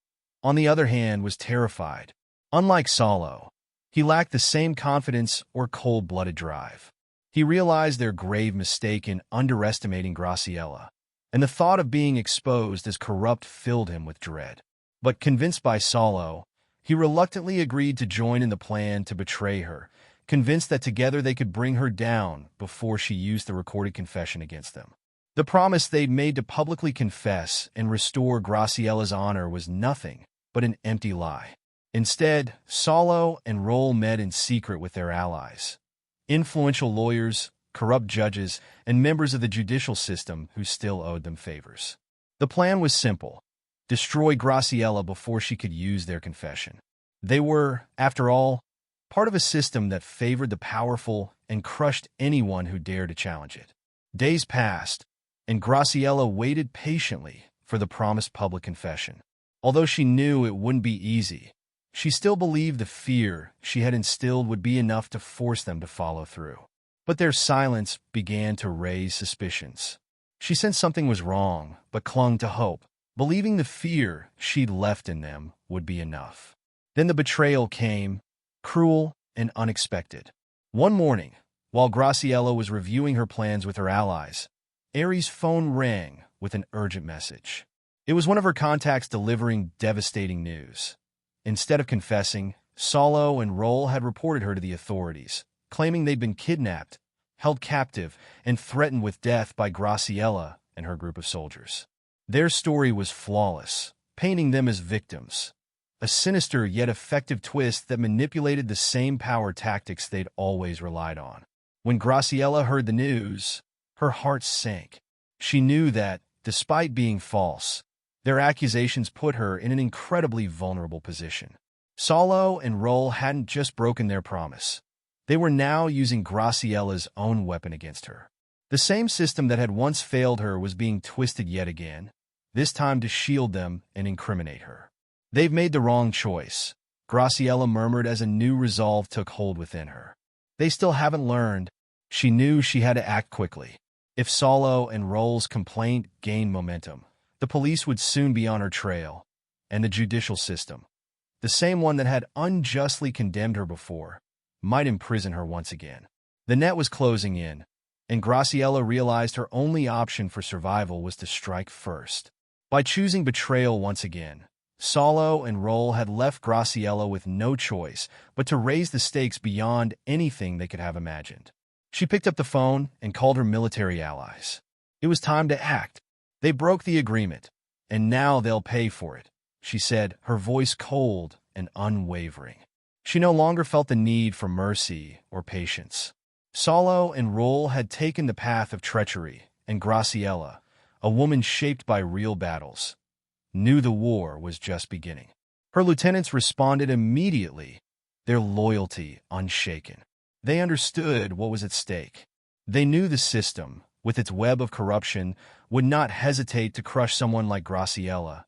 on the other hand, was terrified. Unlike Saulo, he lacked the same confidence or cold-blooded drive. He realized their grave mistake in underestimating Graciela, and the thought of being exposed as corrupt filled him with dread. But convinced by Saulo, he reluctantly agreed to join in the plan to betray her, convinced that together they could bring her down before she used the recorded confession against them. The promise they'd made to publicly confess and restore Graciela's honor was nothing but an empty lie. Instead, Saulo and Raul met in secret with their allies, influential lawyers, corrupt judges, and members of the judicial system who still owed them favors. The plan was simple: destroy Graciela before she could use their confession. They were, after all, part of a system that favored the powerful and crushed anyone who dared to challenge it. Days passed, and Graciela waited patiently for the promised public confession. Although she knew it wouldn't be easy, she still believed the fear she had instilled would be enough to force them to follow through. But their silence began to raise suspicions. She sensed something was wrong, but clung to hope, believing the fear she'd left in them would be enough. Then the betrayal came, cruel and unexpected. One morning, while Graciela was reviewing her plans with her allies, Aries' phone rang with an urgent message. It was one of her contacts delivering devastating news. Instead of confessing, Solo and Roll had reported her to the authorities, claiming they'd been kidnapped, held captive, and threatened with death by Graciela and her group of soldiers. Their story was flawless, painting them as victims, a sinister yet effective twist that manipulated the same power tactics they'd always relied on. When Graciela heard the news, her heart sank. She knew that, despite being false, their accusations put her in an incredibly vulnerable position. Solo and Roll hadn't just broken their promise. They were now using Graciela's own weapon against her. The same system that had once failed her was being twisted yet again, this time to shield them and incriminate her. "They've made the wrong choice," Graciela murmured as a new resolve took hold within her. "They still haven't learned." She knew she had to act quickly. If Solo and Roll's complaint gained momentum, the police would soon be on her trail, and the judicial system, the same one that had unjustly condemned her before, might imprison her once again. The net was closing in, and Graciela realized her only option for survival was to strike first. By choosing betrayal once again, Solo and Roll had left Graciela with no choice but to raise the stakes beyond anything they could have imagined. She picked up the phone and called her military allies. It was time to act. They broke the agreement, and now they'll pay for it, she said, her voice cold and unwavering. She no longer felt the need for mercy or patience. Solo and Roll had taken the path of treachery, and Graciela, a woman shaped by real battles, knew the war was just beginning. Her lieutenants responded immediately, their loyalty unshaken. They understood what was at stake. They knew the system, with its web of corruption, would not hesitate to crush someone like Graciela,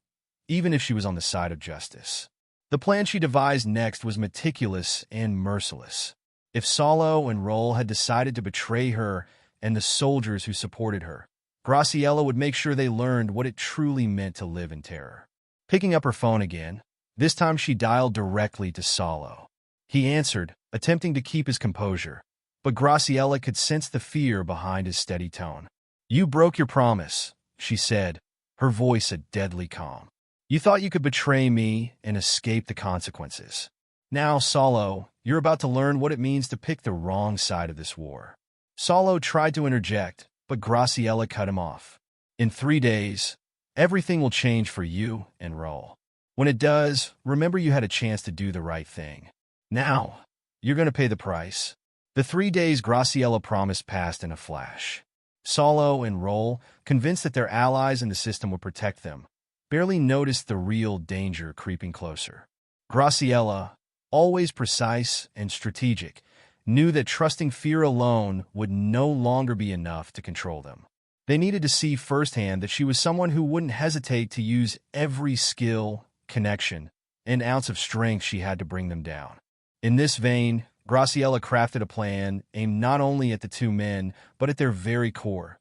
even if she was on the side of justice. The plan she devised next was meticulous and merciless. If Solo and Roll had decided to betray her and the soldiers who supported her, Graciela would make sure they learned what it truly meant to live in terror. Picking up her phone again, this time she dialed directly to Solo. He answered, attempting to keep his composure, but Graciela could sense the fear behind his steady tone. "You broke your promise," she said, her voice a deadly calm. "You thought you could betray me and escape the consequences. Now, Solo, you're about to learn what it means to pick the wrong side of this war." Solo tried to interject, but Graciela cut him off. "In 3 days, everything will change for you and Roll. When it does, remember you had a chance to do the right thing. Now, you're going to pay the price." The 3 days Graciela promised passed in a flash. Solo and Roll, convinced that their allies in the system would protect them, barely noticed the real danger creeping closer. Graciela, always precise and strategic, knew that trusting fear alone would no longer be enough to control them. They needed to see firsthand that she was someone who wouldn't hesitate to use every skill, connection, and ounce of strength she had to bring them down. In this vein, Graciela crafted a plan aimed not only at the two men, but at their very core,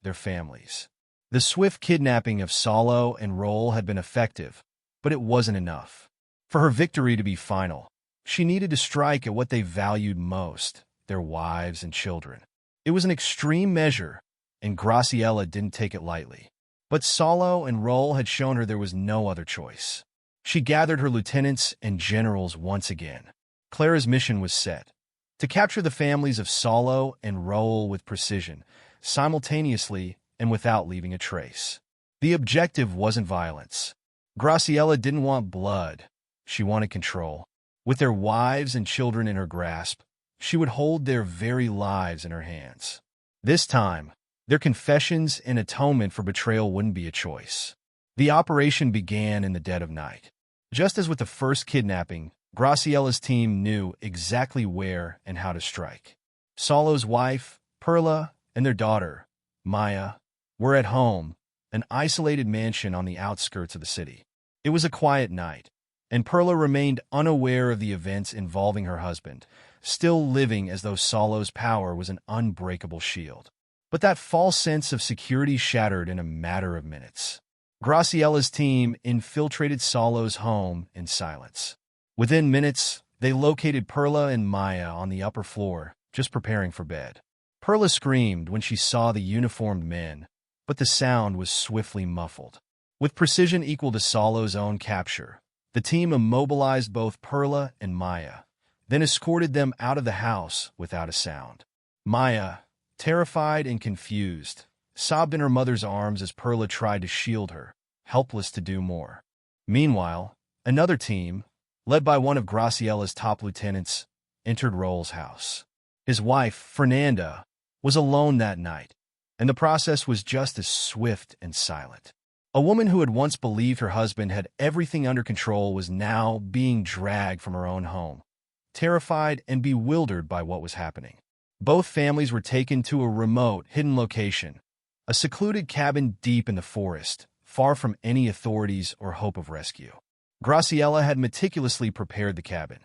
their families. The swift kidnapping of Solo and Roll had been effective, but it wasn't enough. For her victory to be final, she needed to strike at what they valued most, their wives and children. It was an extreme measure, and Graciela didn't take it lightly. But Solo and Roll had shown her there was no other choice. She gathered her lieutenants and generals once again. Clara's mission was set: to capture the families of Solo and Roll with precision, simultaneously and without leaving a trace. The objective wasn't violence. Graciela didn't want blood. She wanted control. With their wives and children in her grasp, she would hold their very lives in her hands. This time, their confessions and atonement for betrayal wouldn't be a choice. The operation began in the dead of night. Just as with the first kidnapping, Graciela's team knew exactly where and how to strike. Solo's wife, Perla, and their daughter, Maya, were at home, an isolated mansion on the outskirts of the city. It was a quiet night, and Perla remained unaware of the events involving her husband, still living as though Solo's power was an unbreakable shield. But that false sense of security shattered in a matter of minutes. Graciella's team infiltrated Solo's home in silence. Within minutes, they located Perla and Maya on the upper floor, just preparing for bed. Perla screamed when she saw the uniformed men, but the sound was swiftly muffled. With precision equal to Solo's own capture, the team immobilized both Perla and Maya, then escorted them out of the house without a sound. Maya, terrified and confused, sobbed in her mother's arms as Perla tried to shield her, helpless to do more. Meanwhile, another team, led by one of Graciella's top lieutenants, entered Roll's house. His wife, Fernanda, was alone that night, and the process was just as swift and silent. A woman who had once believed her husband had everything under control was now being dragged from her own home, terrified and bewildered by what was happening. Both families were taken to a remote, hidden location, a secluded cabin deep in the forest, far from any authorities or hope of rescue. Graciella had meticulously prepared the cabin.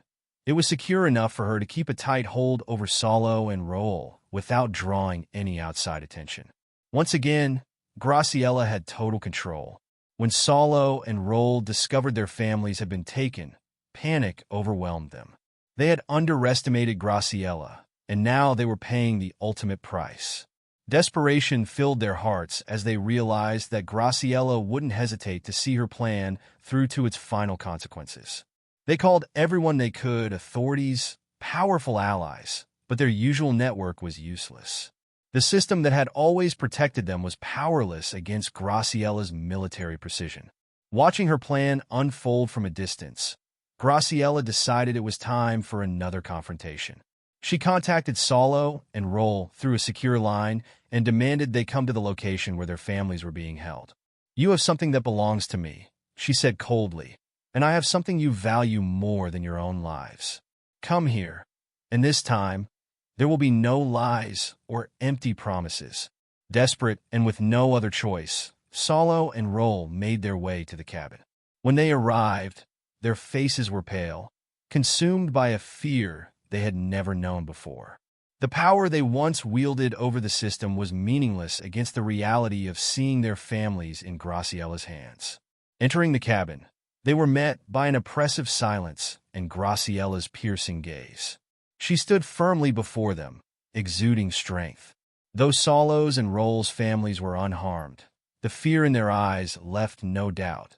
It was secure enough for her to keep a tight hold over Solo and Roll without drawing any outside attention. Once again, Graciella had total control. When Solo and Roll discovered their families had been taken, panic overwhelmed them. They had underestimated Graciella, and now they were paying the ultimate price. Desperation filled their hearts as they realized that Graciella wouldn't hesitate to see her plan through to its final consequences. They called everyone they could, authorities, powerful allies, but their usual network was useless. The system that had always protected them was powerless against Graciella's military precision. Watching her plan unfold from a distance, Graciella decided it was time for another confrontation. She contacted Solo and Roll through a secure line and demanded they come to the location where their families were being held. "You have something that belongs to me," she said coldly, "and I have something you value more than your own lives. Come here, and this time, there will be no lies or empty promises." Desperate and with no other choice, Solo and Roll made their way to the cabin. When they arrived, their faces were pale, consumed by a fear they had never known before. The power they once wielded over the system was meaningless against the reality of seeing their families in Graciella's hands. Entering the cabin, they were met by an oppressive silence and Graciella's piercing gaze. She stood firmly before them, exuding strength. Though Solo's and Roll's families were unharmed, the fear in their eyes left no doubt.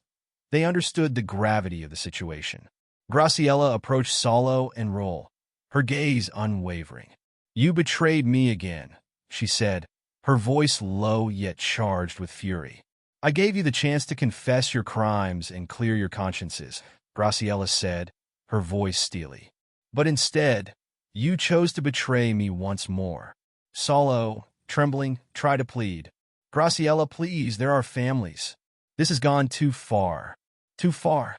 They understood the gravity of the situation. Graciella approached Solo and Roll, her gaze unwavering. "You betrayed me again," she said, her voice low yet charged with fury. "I gave you the chance to confess your crimes and clear your consciences," Graciella said, her voice steely. "But instead, you chose to betray me once more." Solo, trembling, tried to plead. "Graciella, please, there are families. This has gone too far. Too far."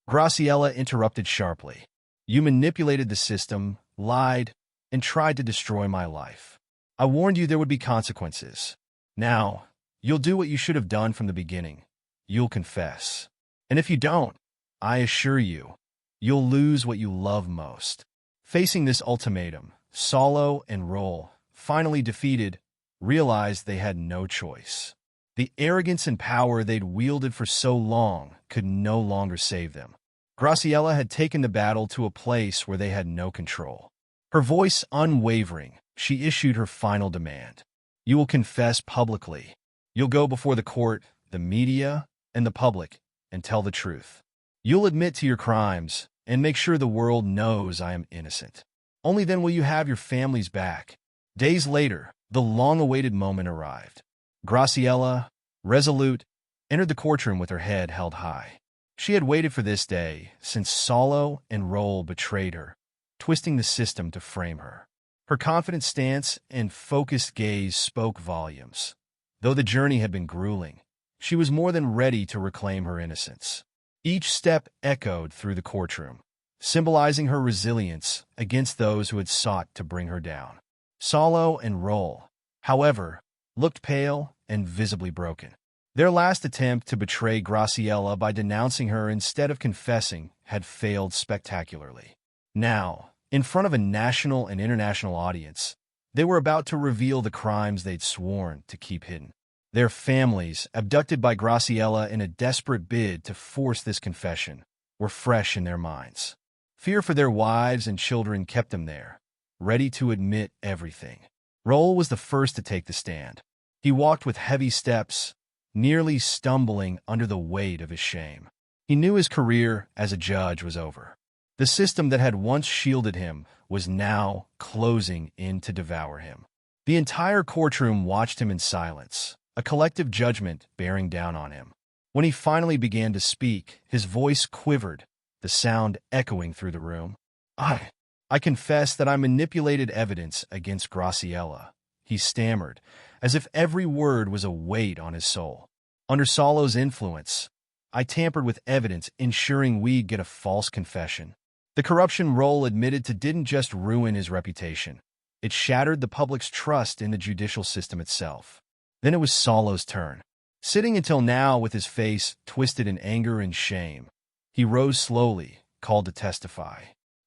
Graciella interrupted sharply. "You manipulated the system, lied, and tried to destroy my life. I warned you there would be consequences. Now, you'll do what you should have done from the beginning. You'll confess. And if you don't, I assure you, you'll lose what you love most." Facing this ultimatum, Solo and Roll, finally defeated, realized they had no choice. The arrogance and power they'd wielded for so long could no longer save them. Graciella had taken the battle to a place where they had no control. Her voice unwavering, she issued her final demand. "You will confess publicly. You'll go before the court, the media, and the public, and tell the truth. You'll admit to your crimes and make sure the world knows I am innocent. Only then will you have your families back." Days later, the long-awaited moment arrived. Graciella, resolute, entered the courtroom with her head held high. She had waited for this day since Solo and Roll betrayed her, twisting the system to frame her. Her confident stance and focused gaze spoke volumes. Though the journey had been grueling, she was more than ready to reclaim her innocence. Each step echoed through the courtroom, symbolizing her resilience against those who had sought to bring her down. Solo and Roll, however, looked pale and visibly broken. Their last attempt to betray Graciella by denouncing her instead of confessing had failed spectacularly. Now, In front of a national and international audience, they were about to reveal the crimes they'd sworn to keep hidden. Their families, abducted by Graciela in a desperate bid to force this confession, were fresh in their minds. Fear for their wives and children kept them there, ready to admit everything. Roll was the first to take the stand. He walked with heavy steps, nearly stumbling under the weight of his shame. He knew his career as a judge was over. The system that had once shielded him was now closing in to devour him. The entire courtroom watched him in silence, a collective judgment bearing down on him. When he finally began to speak, his voice quivered, the sound echoing through the room. I confess that I manipulated evidence against Graciela, he stammered, as if every word was a weight on his soul. Under Solo's influence, I tampered with evidence, ensuring we'd get a false confession. The corruption Roll admitted to didn't just ruin his reputation. It shattered the public's trust in the judicial system itself. Then it was Solo's turn. Sitting until now with his face twisted in anger and shame, he rose slowly, called to testify.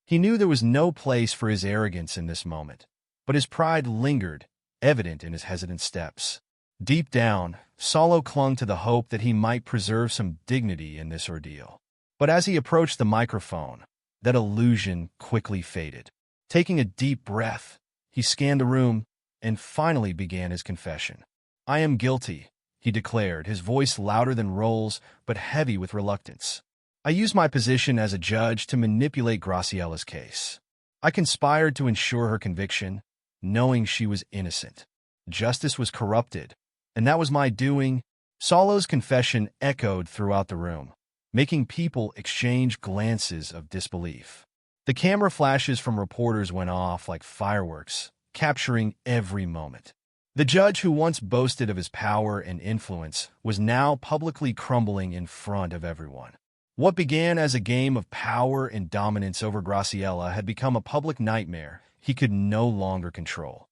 He knew there was no place for his arrogance in this moment, but his pride lingered, evident in his hesitant steps. Deep down, Solo clung to the hope that he might preserve some dignity in this ordeal. But as he approached the microphone, that illusion quickly faded. Taking a deep breath, he scanned the room and finally began his confession. "I am guilty," he declared, his voice louder than Roll's but heavy with reluctance. "I used my position as a judge to manipulate Graciela's case. I conspired to ensure her conviction, knowing she was innocent. Justice was corrupted, and that was my doing." Solo's confession echoed throughout the room, making people exchange glances of disbelief. The camera flashes from reporters went off like fireworks, capturing every moment. The judge who once boasted of his power and influence was now publicly crumbling in front of everyone. What began as a game of power and dominance over Graciela had become a public nightmare he could no longer control.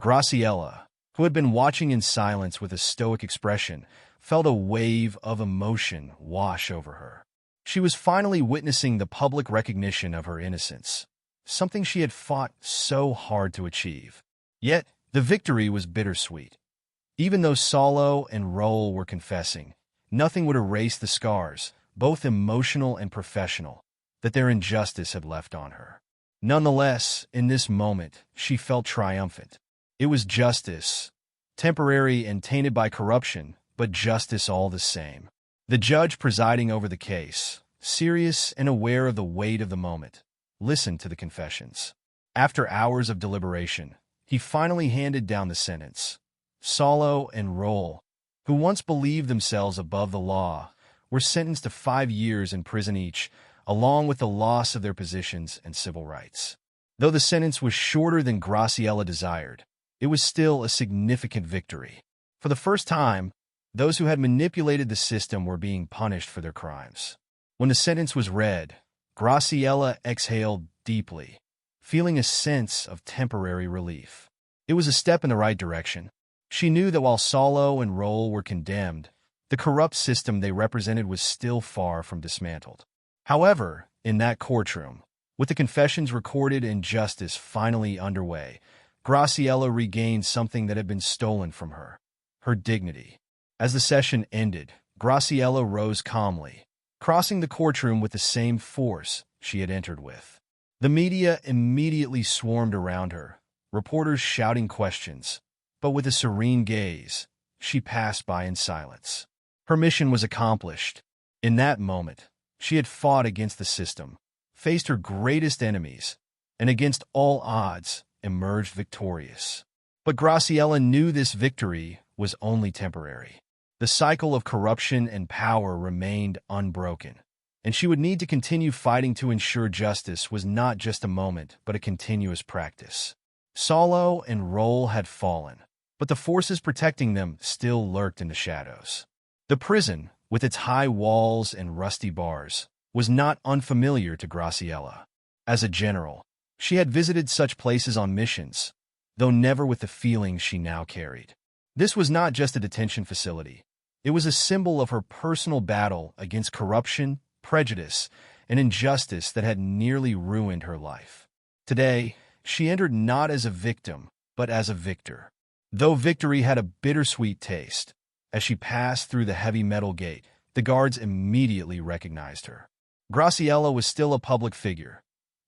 Graciela, who had been watching in silence with a stoic expression, felt a wave of emotion wash over her. She was finally witnessing the public recognition of her innocence, something she had fought so hard to achieve. Yet, the victory was bittersweet. Even though Solo and Roll were confessing, nothing would erase the scars, both emotional and professional, that their injustice had left on her. Nonetheless, in this moment, she felt triumphant. It was justice, temporary and tainted by corruption, but justice all the same. The judge presiding over the case, serious and aware of the weight of the moment, listened to the confessions. After hours of deliberation, he finally handed down the sentence. Solo and Roll, who once believed themselves above the law, were sentenced to 5 years in prison each, along with the loss of their positions and civil rights. Though the sentence was shorter than Graciela desired, it was still a significant victory. For the first time, those who had manipulated the system were being punished for their crimes. When the sentence was read, Graciela exhaled deeply, feeling a sense of temporary relief. It was a step in the right direction. She knew that while Solo and Roll were condemned, the corrupt system they represented was still far from dismantled. However, in that courtroom, with the confessions recorded and justice finally underway, Graciela regained something that had been stolen from her: her dignity. As the session ended, Graciela rose calmly, crossing the courtroom with the same force she had entered with. The media immediately swarmed around her, reporters shouting questions, but with a serene gaze, she passed by in silence. Her mission was accomplished. In that moment, she had fought against the system, faced her greatest enemies, and against all odds, emerged victorious. But Graciela knew this victory was only temporary. The cycle of corruption and power remained unbroken, and she would need to continue fighting to ensure justice was not just a moment, but a continuous practice. Solo and Roll had fallen, but the forces protecting them still lurked in the shadows. The prison, with its high walls and rusty bars, was not unfamiliar to Graciela. As a general, she had visited such places on missions, though never with the feelings she now carried. This was not just a detention facility. It was a symbol of her personal battle against corruption, prejudice, and injustice that had nearly ruined her life. Today, she entered not as a victim, but as a victor. Though victory had a bittersweet taste, as she passed through the heavy metal gate, the guards immediately recognized her. Graciela was still a public figure,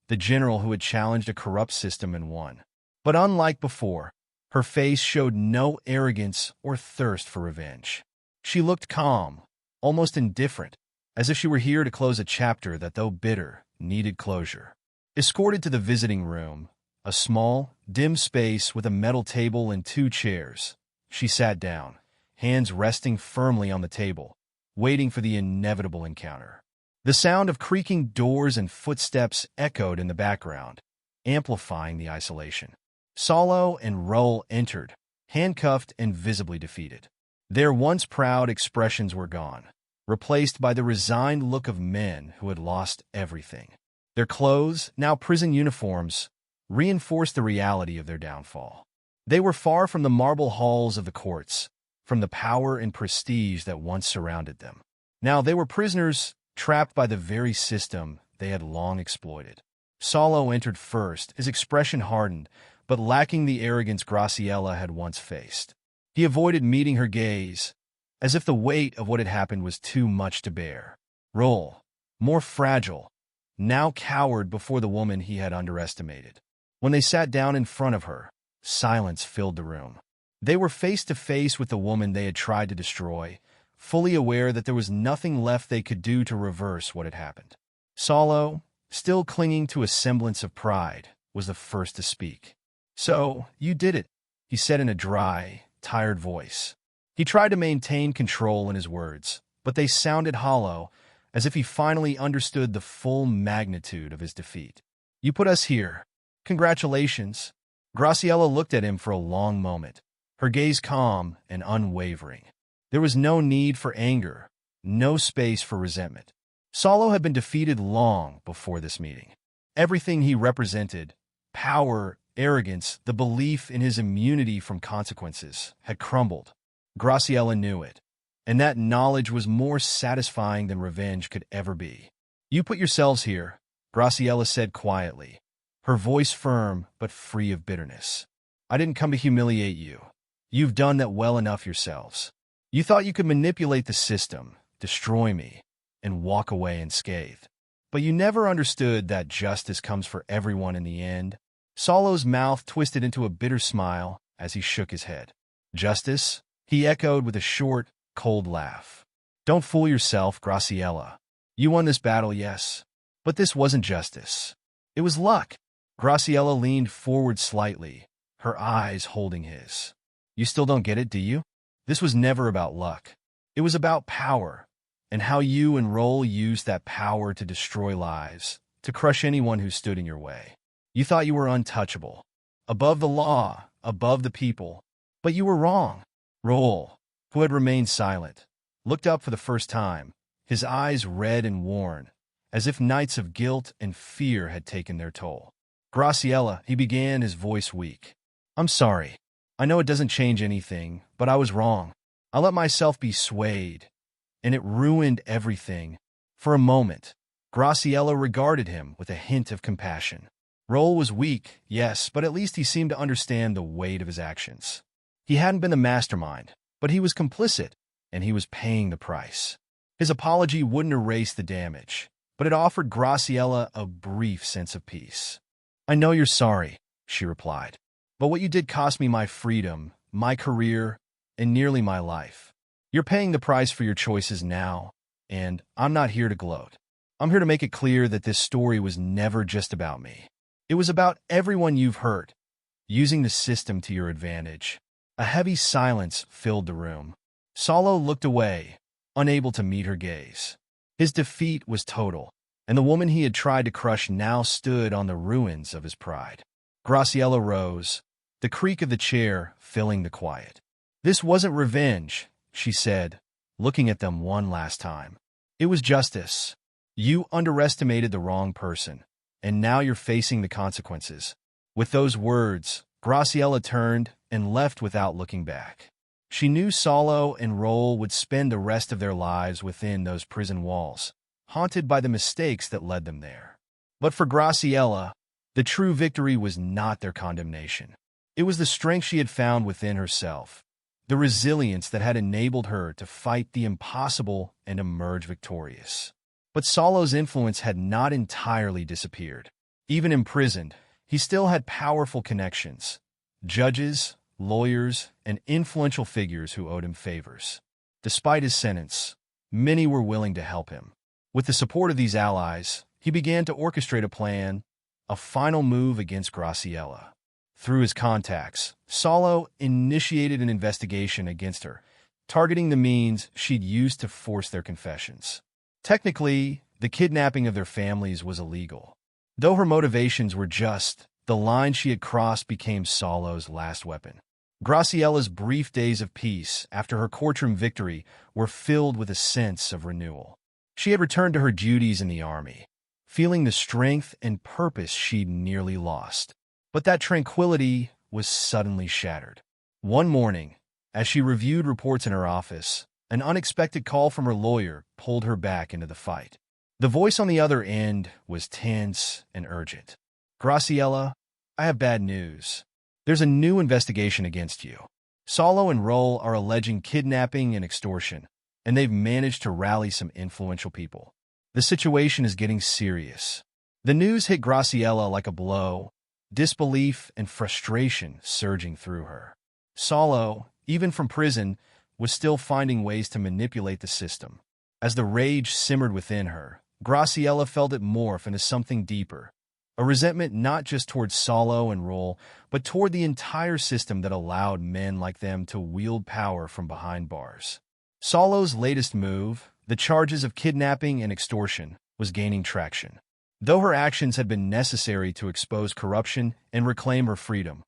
the general who had challenged a corrupt system and won. But unlike before, her face showed no arrogance or thirst for revenge. She looked calm, almost indifferent, as if she were here to close a chapter that, though bitter, needed closure. Escorted to the visiting room, a small, dim space with a metal table and 2 chairs, she sat down, hands resting firmly on the table, waiting for the inevitable encounter. The sound of creaking doors and footsteps echoed in the background, amplifying the isolation. Salo and Roll entered, handcuffed and visibly defeated. Their once proud expressions were gone, replaced by the resigned look of men who had lost everything. Their clothes, now prison uniforms, reinforced the reality of their downfall. They were far from the marble halls of the courts, from the power and prestige that once surrounded them. Now they were prisoners, trapped by the very system they had long exploited. Salo entered first, his expression hardened, but lacking the arrogance Graciela had once faced. He avoided meeting her gaze, as if the weight of what had happened was too much to bear. Roll, more fragile, now cowered before the woman he had underestimated. When they sat down in front of her, silence filled the room. They were face to face with the woman they had tried to destroy, fully aware that there was nothing left they could do to reverse what had happened. Salo, still clinging to a semblance of pride, was the first to speak. "So, you did it," he said in a dry, tired voice. He tried to maintain control in his words, but they sounded hollow, as if he finally understood the full magnitude of his defeat. "You put us here. Congratulations." Graciela looked at him for a long moment, her gaze calm and unwavering. There was no need for anger, no space for resentment. Salo had been defeated long before this meeting. Everything he represented, power, arrogance, the belief in his immunity from consequences, had crumbled. Graciela knew it, and that knowledge was more satisfying than revenge could ever be. "You put yourselves here," Graciela said quietly, her voice firm but free of bitterness. "I didn't come to humiliate you. You've done that well enough yourselves. You thought you could manipulate the system, destroy me, and walk away unscathed. But you never understood that justice comes for everyone in the end." Salo's mouth twisted into a bitter smile as he shook his head. "Justice?" he echoed with a short, cold laugh. "Don't fool yourself, Graciela. You won this battle, yes. But this wasn't justice. It was luck." Graciela leaned forward slightly, her eyes holding his. "You still don't get it, do you? This was never about luck. It was about power, and how you and Roll used that power to destroy lives, to crush anyone who stood in your way. You thought you were untouchable, above the law, above the people. But you were wrong." Roll, who had remained silent, looked up for the first time, his eyes red and worn, as if nights of guilt and fear had taken their toll. "Graciela," he began, his voice weak. "I'm sorry. I know it doesn't change anything, but I was wrong. I let myself be swayed, and it ruined everything." For a moment, Graciela regarded him with a hint of compassion. Roll was weak, yes, but at least he seemed to understand the weight of his actions. He hadn't been the mastermind, but he was complicit, and he was paying the price. His apology wouldn't erase the damage, but it offered Graciela a brief sense of peace. "I know you're sorry," she replied, "but what you did cost me my freedom, my career, and nearly my life. You're paying the price for your choices now, and I'm not here to gloat. I'm here to make it clear that this story was never just about me. It was about everyone you've hurt, using the system to your advantage." A heavy silence filled the room. Salo looked away, unable to meet her gaze. His defeat was total, and the woman he had tried to crush now stood on the ruins of his pride. Graciela rose, the creak of the chair filling the quiet. "This wasn't revenge," she said, looking at them one last time. "It was justice. You underestimated the wrong person, and now you're facing the consequences." With those words, Graciela turned and left without looking back. She knew Salo and Roll would spend the rest of their lives within those prison walls, haunted by the mistakes that led them there. But for Graciela, The true victory was not their condemnation. It was the strength she had found within herself, the resilience that had enabled her to fight the impossible and emerge victorious. But Solo's influence had not entirely disappeared. Even imprisoned, he still had powerful connections, judges, lawyers, and influential figures who owed him favors. Despite his sentence, many were willing to help him. With the support of these allies, he began to orchestrate a final move against Graciela. Through his contacts, Solo initiated an investigation against her, targeting the means she'd used to force their confessions. Technically, the kidnapping of their families was illegal. Though her motivations were just, the line she had crossed became Solo's last weapon. Graciela's brief days of peace after her courtroom victory were filled with a sense of renewal. She had returned to her duties in the army, feeling the strength and purpose she'd nearly lost. But that tranquility was suddenly shattered. One morning, as she reviewed reports in her office, an unexpected call from her lawyer pulled her back into the fight. The voice on the other end was tense and urgent. "Graciela, I have bad news. There's a new investigation against you. Solo and Roll are alleging kidnapping and extortion, and they've managed to rally some influential people. The situation is getting serious." The news hit Graciela like a blow, disbelief and frustration surging through her. Solo, even from prison, was still finding ways to manipulate the system. As the rage simmered within her, Graciela felt it morph into something deeper, a resentment not just toward Solo and Roll, but toward the entire system that allowed men like them to wield power from behind bars. Solo's latest move, the charges of kidnapping and extortion, was gaining traction. Though her actions had been necessary to expose corruption and reclaim her freedom,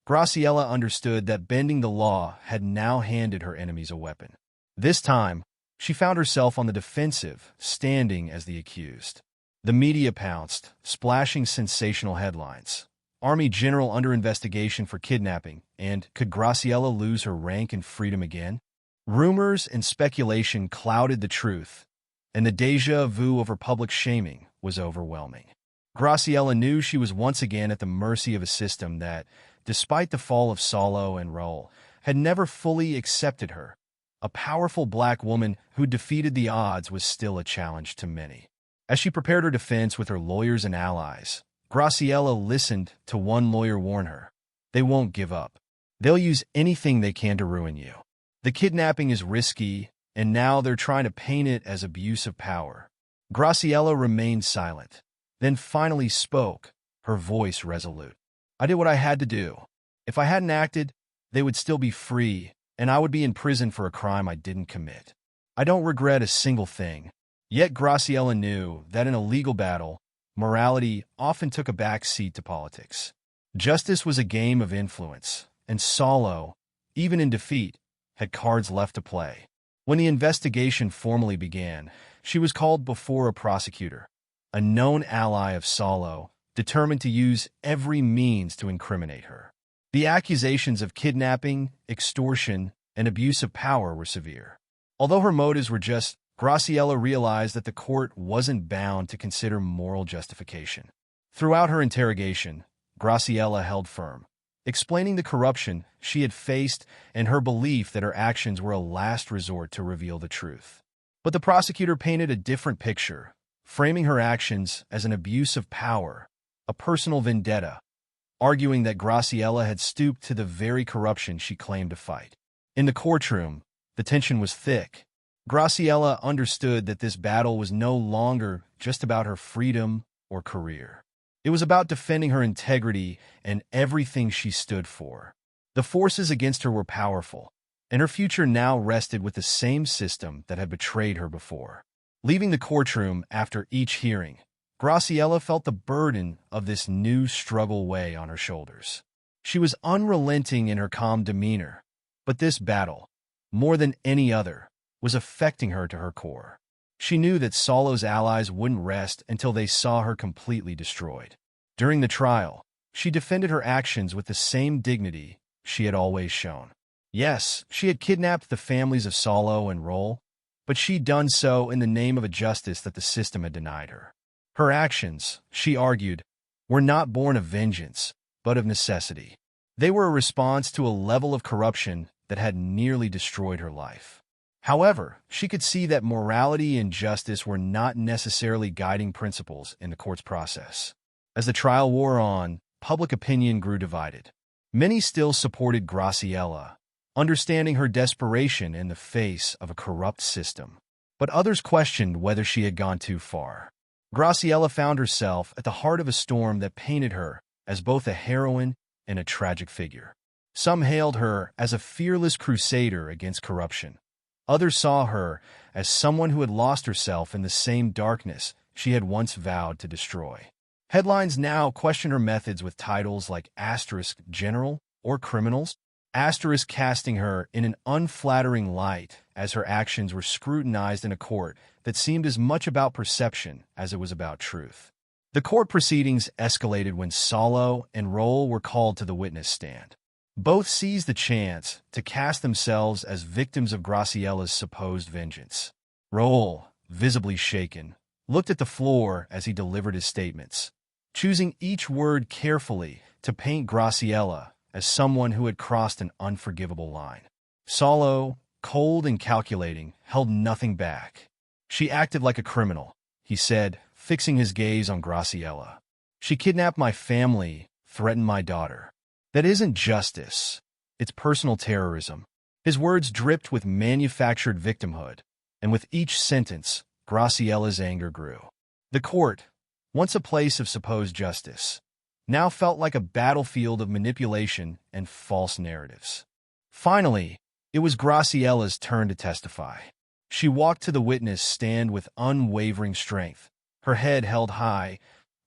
Graciela understood that bending the law had now handed her enemies a weapon. This time, she found herself on the defensive, standing as the accused. The media pounced, splashing sensational headlines. Army general under investigation for kidnapping, and could Graciela lose her rank and freedom again? Rumors and speculation clouded the truth, and the déjà vu of her public shaming was overwhelming. Graciela knew she was once again at the mercy of a system that, despite the fall of Solo and Roll, had never fully accepted her. A powerful black woman who defeated the odds was still a challenge to many. As she prepared her defense with her lawyers and allies, Graciela listened to one lawyer warn her. "They won't give up. They'll use anything they can to ruin you. The kidnapping is risky, and now they're trying to paint it as abuse of power." Graciela remained silent, then finally spoke, her voice resolute. "I did what I had to do. If I hadn't acted, they would still be free, and I would be in prison for a crime I didn't commit. I don't regret a single thing." Yet Graciela knew that in a legal battle, morality often took a back seat to politics. Justice was a game of influence, and Solo, even in defeat, had cards left to play. When the investigation formally began, she was called before a prosecutor, a known ally of Solo, determined to use every means to incriminate her. The accusations of kidnapping, extortion, and abuse of power were severe. Although her motives were just, Graciela realized that the court wasn't bound to consider moral justification. Throughout her interrogation, Graciela held firm, explaining the corruption she had faced and her belief that her actions were a last resort to reveal the truth. But the prosecutor painted a different picture, framing her actions as an abuse of power, a personal vendetta, arguing that Graciela had stooped to the very corruption she claimed to fight. In the courtroom, the tension was thick. Graciela understood that this battle was no longer just about her freedom or career. It was about defending her integrity and everything she stood for. The forces against her were powerful, and her future now rested with the same system that had betrayed her before. Leaving the courtroom after each hearing, Graciela felt the burden of this new struggle weigh on her shoulders. She was unrelenting in her calm demeanor, but this battle, more than any other, was affecting her to her core. She knew that Solo's allies wouldn't rest until they saw her completely destroyed. During the trial, she defended her actions with the same dignity she had always shown. Yes, she had kidnapped the families of Solo and Roll, but she'd done so in the name of a justice that the system had denied her. Her actions, she argued, were not born of vengeance, but of necessity. They were a response to a level of corruption that had nearly destroyed her life. However, she could see that morality and justice were not necessarily guiding principles in the court's process. As the trial wore on, public opinion grew divided. Many still supported Graciela, understanding her desperation in the face of a corrupt system. But others questioned whether she had gone too far. Graciela found herself at the heart of a storm that painted her as both a heroine and a tragic figure. Some hailed her as a fearless crusader against corruption. Others saw her as someone who had lost herself in the same darkness she had once vowed to destroy. Headlines now question her methods with titles like *General or Criminals, casting her in an unflattering light as her actions were scrutinized in a court that seemed as much about perception as it was about truth. The court proceedings escalated when Salo and Roll were called to the witness stand. Both seized the chance to cast themselves as victims of Graciela's supposed vengeance. Roll, visibly shaken, looked at the floor as he delivered his statements, choosing each word carefully to paint Graciela as someone who had crossed an unforgivable line. Salo, cold and calculating, held nothing back. "She acted like a criminal," he said, fixing his gaze on Graciela. "She kidnapped my family, threatened my daughter. That isn't justice. It's personal terrorism." His words dripped with manufactured victimhood, and with each sentence, Graciela's anger grew. The court, once a place of supposed justice, now felt like a battlefield of manipulation and false narratives. Finally, it was Graciela's turn to testify. She walked to the witness stand with unwavering strength, her head held high,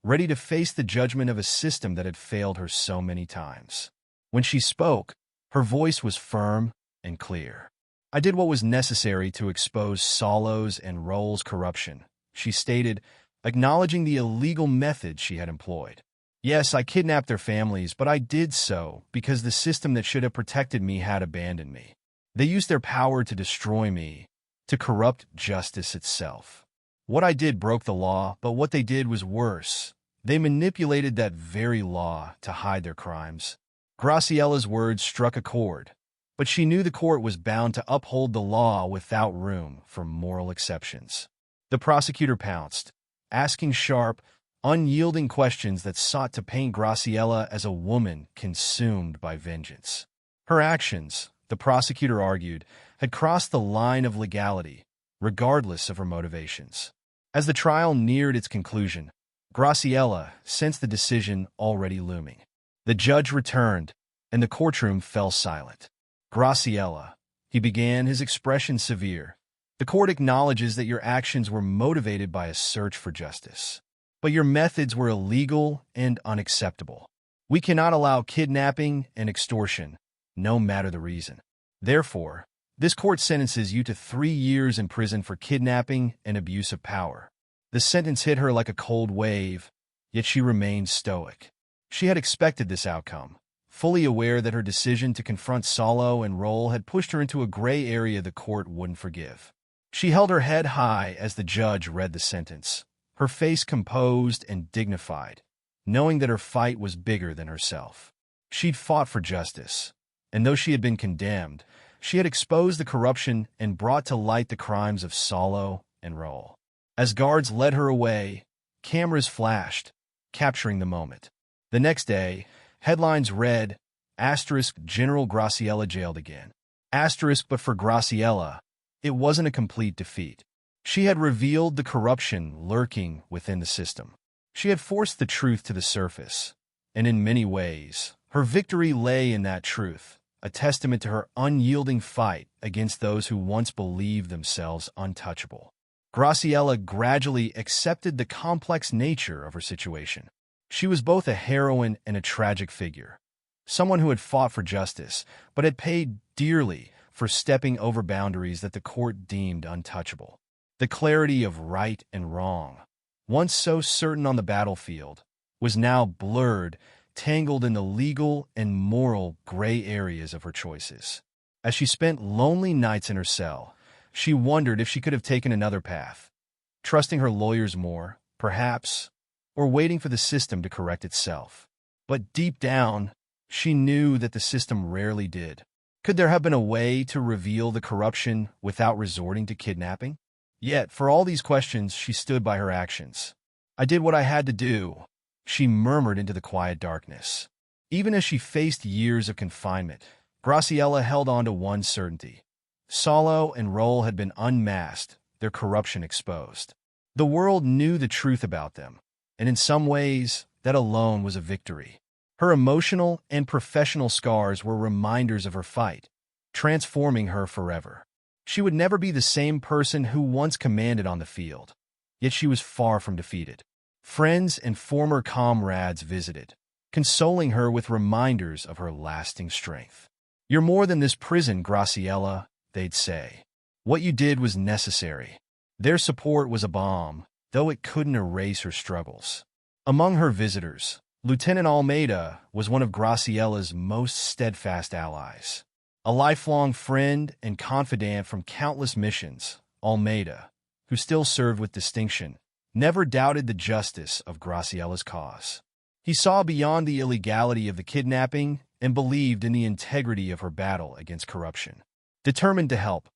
ready to face the judgment of a system that had failed her so many times. When she spoke, her voice was firm and clear. "I did what was necessary to expose Salo's and Roll's corruption," she stated, acknowledging the illegal methods she had employed. "Yes, I kidnapped their families, but I did so because the system that should have protected me had abandoned me. They used their power to destroy me, to corrupt justice itself. What I did broke the law, but what they did was worse. They manipulated that very law to hide their crimes." Graciela's words struck a chord, but she knew the court was bound to uphold the law without room for moral exceptions. The prosecutor pounced, asking sharp, unyielding questions that sought to paint Graciela as a woman consumed by vengeance. Her actions, the prosecutor argued, had crossed the line of legality, regardless of her motivations. As the trial neared its conclusion, Graciela sensed the decision already looming. The judge returned, and the courtroom fell silent. "Graciela," he began, his expression severe, "the court acknowledges that your actions were motivated by a search for justice. But your methods were illegal and unacceptable. We cannot allow kidnapping and extortion, no matter the reason. Therefore, this court sentences you to 3 years in prison for kidnapping and abuse of power." The sentence hit her like a cold wave, yet she remained stoic. She had expected this outcome, fully aware that her decision to confront Salo and Roll had pushed her into a gray area the court wouldn't forgive. She held her head high as the judge read the sentence, her face composed and dignified, knowing that her fight was bigger than herself. She'd fought for justice, and though she had been condemned, she had exposed the corruption and brought to light the crimes of Salo and Roll. As guards led her away, cameras flashed, capturing the moment. The next day, headlines read, *General Graciela jailed again. But for Graciela, it wasn't a complete defeat. She had revealed the corruption lurking within the system. She had forced the truth to the surface, and in many ways, her victory lay in that truth, a testament to her unyielding fight against those who once believed themselves untouchable. Graciela gradually accepted the complex nature of her situation. She was both a heroine and a tragic figure, someone who had fought for justice, but had paid dearly for stepping over boundaries that the court deemed untouchable. The clarity of right and wrong, once so certain on the battlefield, was now blurred, tangled in the legal and moral gray areas of her choices. As she spent lonely nights in her cell, she wondered if she could have taken another path, trusting her lawyers more, perhaps, or waiting for the system to correct itself. But deep down, she knew that the system rarely did. Could there have been a way to reveal the corruption without resorting to kidnapping? Yet, for all these questions, she stood by her actions. "I did what I had to do," she murmured into the quiet darkness. Even as she faced years of confinement, Graciela held on to one certainty. Salo and Roll had been unmasked, their corruption exposed. The world knew the truth about them, and in some ways, that alone was a victory. Her emotional and professional scars were reminders of her fight, transforming her forever. She would never be the same person who once commanded on the field, yet she was far from defeated. Friends and former comrades visited, consoling her with reminders of her lasting strength. "You're more than this prison, Graciela," they'd say. "What you did was necessary." Their support was a balm, though it couldn't erase her struggles. Among her visitors, Lieutenant Almeida was one of Graciela's most steadfast allies. A lifelong friend and confidant from countless missions, Almeida, who still served with distinction, never doubted the justice of Graciela's cause. He saw beyond the illegality of the kidnapping and believed in the integrity of her battle against corruption. Determined to help,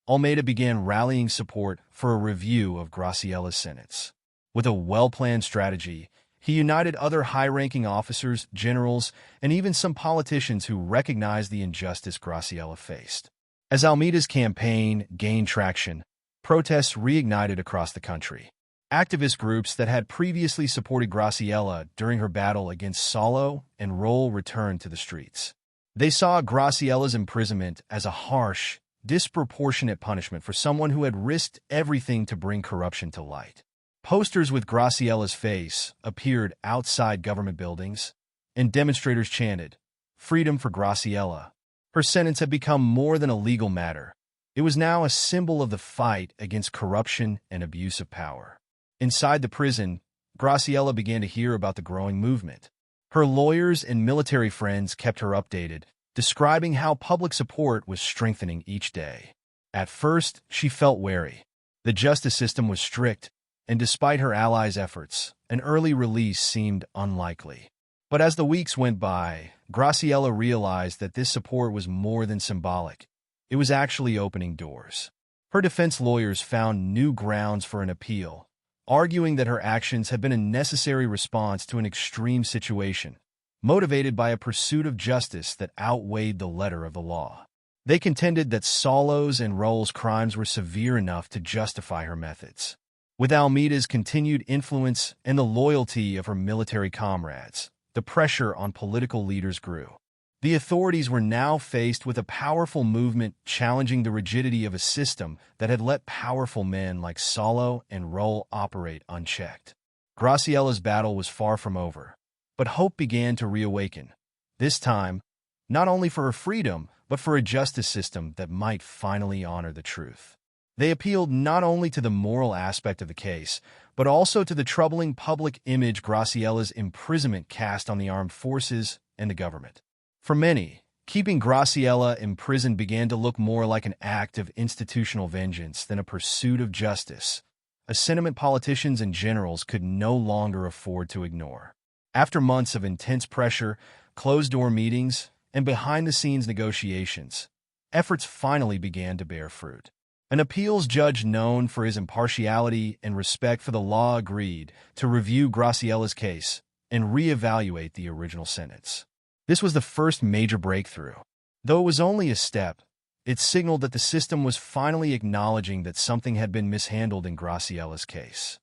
Almeida began rallying support for a review of Graciela's sentence. With a well-planned strategy, he united other high-ranking officers, generals, and even some politicians who recognized the injustice Graciela faced. As Almeida's campaign gained traction, protests reignited across the country. Activist groups that had previously supported Graciela during her battle against Salo and Roll returned to the streets. They saw Graciela's imprisonment as a harsh, disproportionate punishment for someone who had risked everything to bring corruption to light. Posters with Graciela's face appeared outside government buildings, and demonstrators chanted, "Freedom for Graciela." Her sentence had become more than a legal matter. It was now a symbol of the fight against corruption and abuse of power. Inside the prison, Graciela began to hear about the growing movement. Her lawyers and military friends kept her updated, describing how public support was strengthening each day. At first, she felt wary. The justice system was strict, and despite her allies' efforts, an early release seemed unlikely. But as the weeks went by, Graciela realized that this support was more than symbolic. It was actually opening doors. Her defense lawyers found new grounds for an appeal, arguing that her actions had been a necessary response to an extreme situation, motivated by a pursuit of justice that outweighed the letter of the law. They contended that Salo's and Roll's crimes were severe enough to justify her methods. With Almeida's continued influence and the loyalty of her military comrades, the pressure on political leaders grew. The authorities were now faced with a powerful movement challenging the rigidity of a system that had let powerful men like Salo and Roll operate unchecked. Graciela's battle was far from over, but hope began to reawaken. This time, not only for her freedom, but for a justice system that might finally honor the truth. They appealed not only to the moral aspect of the case, but also to the troubling public image Graciela's imprisonment cast on the armed forces and the government. For many, keeping Graciela in prison began to look more like an act of institutional vengeance than a pursuit of justice, a sentiment politicians and generals could no longer afford to ignore. After months of intense pressure, closed-door meetings, and behind-the-scenes negotiations, efforts finally began to bear fruit. An appeals judge known for his impartiality and respect for the law agreed to review Graciela's case and reevaluate the original sentence. This was the first major breakthrough. Though it was only a step, it signaled that the system was finally acknowledging that something had been mishandled in Graciela's case.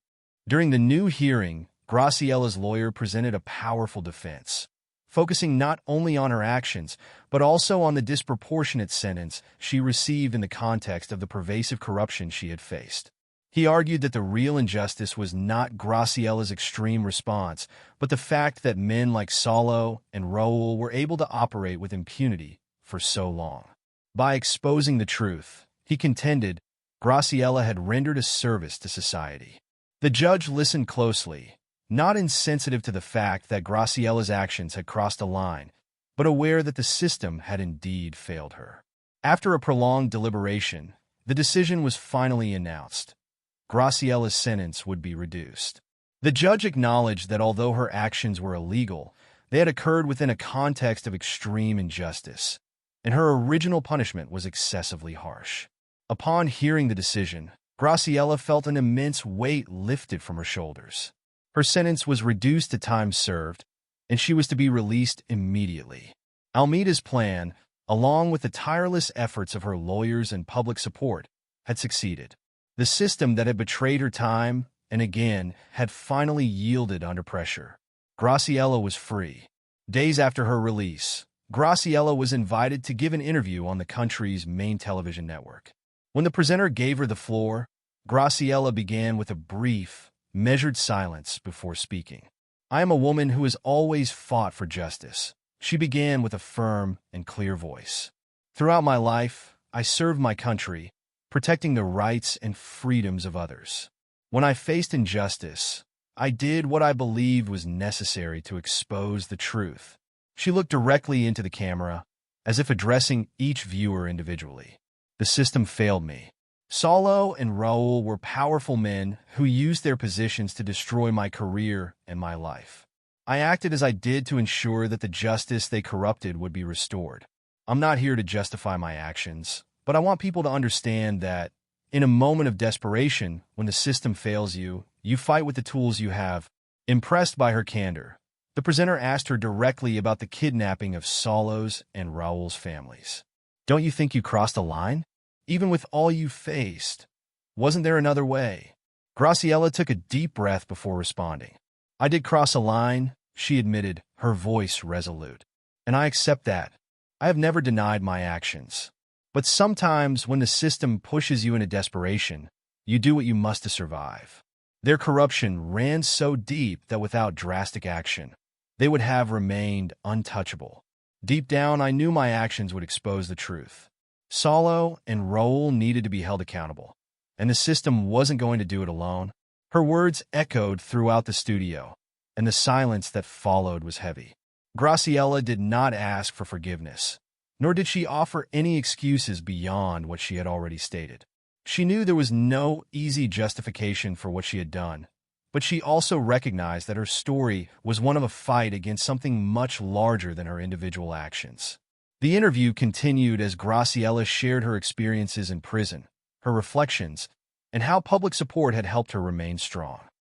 During the new hearing, Graciela's lawyer presented a powerful defense, focusing not only on her actions, but also on the disproportionate sentence she received in the context of the pervasive corruption she had faced. He argued that the real injustice was not Graciela's extreme response, but the fact that men like Salo and Raul were able to operate with impunity for so long. By exposing the truth, he contended, Graciela had rendered a service to society. The judge listened closely, not insensitive to the fact that Graciela's actions had crossed a line, but aware that the system had indeed failed her. After a prolonged deliberation, the decision was finally announced. Graciela's sentence would be reduced. The judge acknowledged that although her actions were illegal, they had occurred within a context of extreme injustice, and her original punishment was excessively harsh. Upon hearing the decision, Graciela felt an immense weight lifted from her shoulders. Her sentence was reduced to time served, and she was to be released immediately. Almeida's plan, along with the tireless efforts of her lawyers and public support, had succeeded. The system that had betrayed her time and again had finally yielded under pressure. Graciela was free. Days after her release, Graciela was invited to give an interview on the country's main television network. When the presenter gave her the floor, Graciela began with a brief, measured silence before speaking. "I am a woman who has always fought for justice," she began with a firm and clear voice. "Throughout my life, I served my country, protecting the rights and freedoms of others. When I faced injustice, I did what I believed was necessary to expose the truth." She looked directly into the camera, as if addressing each viewer individually. "The system failed me. Saulo and Raul were powerful men who used their positions to destroy my career and my life. I acted as I did to ensure that the justice they corrupted would be restored. I'm not here to justify my actions, but I want people to understand that in a moment of desperation, when the system fails you, you fight with the tools you have." Impressed by her candor, the presenter asked her directly about the kidnapping of Saulo's and Raul's families. "Don't you think you crossed a line? Even with all you faced, wasn't there another way?" Graciela took a deep breath before responding. "I did cross a line," she admitted, her voice resolute. "And I accept that. I have never denied my actions. But sometimes when the system pushes you into desperation, you do what you must to survive." Their corruption ran so deep that without drastic action, they would have remained untouchable. "Deep down, I knew my actions would expose the truth. Saulo and Raul needed to be held accountable, and the system wasn't going to do it alone." Her words echoed throughout the studio, and the silence that followed was heavy. Graciela did not ask for forgiveness, nor did she offer any excuses beyond what she had already stated. She knew there was no easy justification for what she had done, but she also recognized that her story was one of a fight against something much larger than her individual actions. The interview continued as Graciela shared her experiences in prison, her reflections, and how public support had helped her remain strong.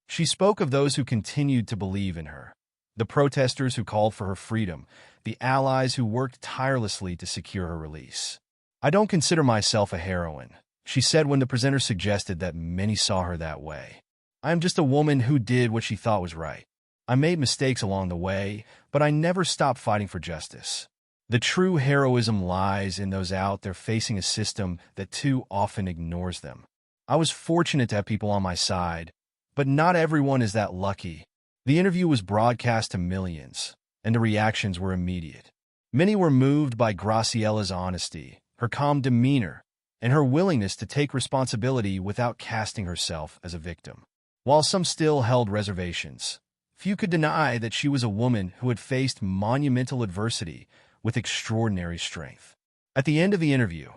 She spoke of those who continued to believe in her, the protesters who called for her freedom, the allies who worked tirelessly to secure her release. "I don't consider myself a heroine," she said when the presenter suggested that many saw her that way. "I am just a woman who did what she thought was right. I made mistakes along the way, but I never stopped fighting for justice." The true heroism lies in those out there facing a system that too often ignores them. "I was fortunate to have people on my side, but not everyone is that lucky." The interview was broadcast to millions, and the reactions were immediate. Many were moved by Graciela's honesty, her calm demeanor, and her willingness to take responsibility without casting herself as a victim. While some still held reservations, few could deny that she was a woman who had faced monumental adversity with extraordinary strength. At the end of the interview,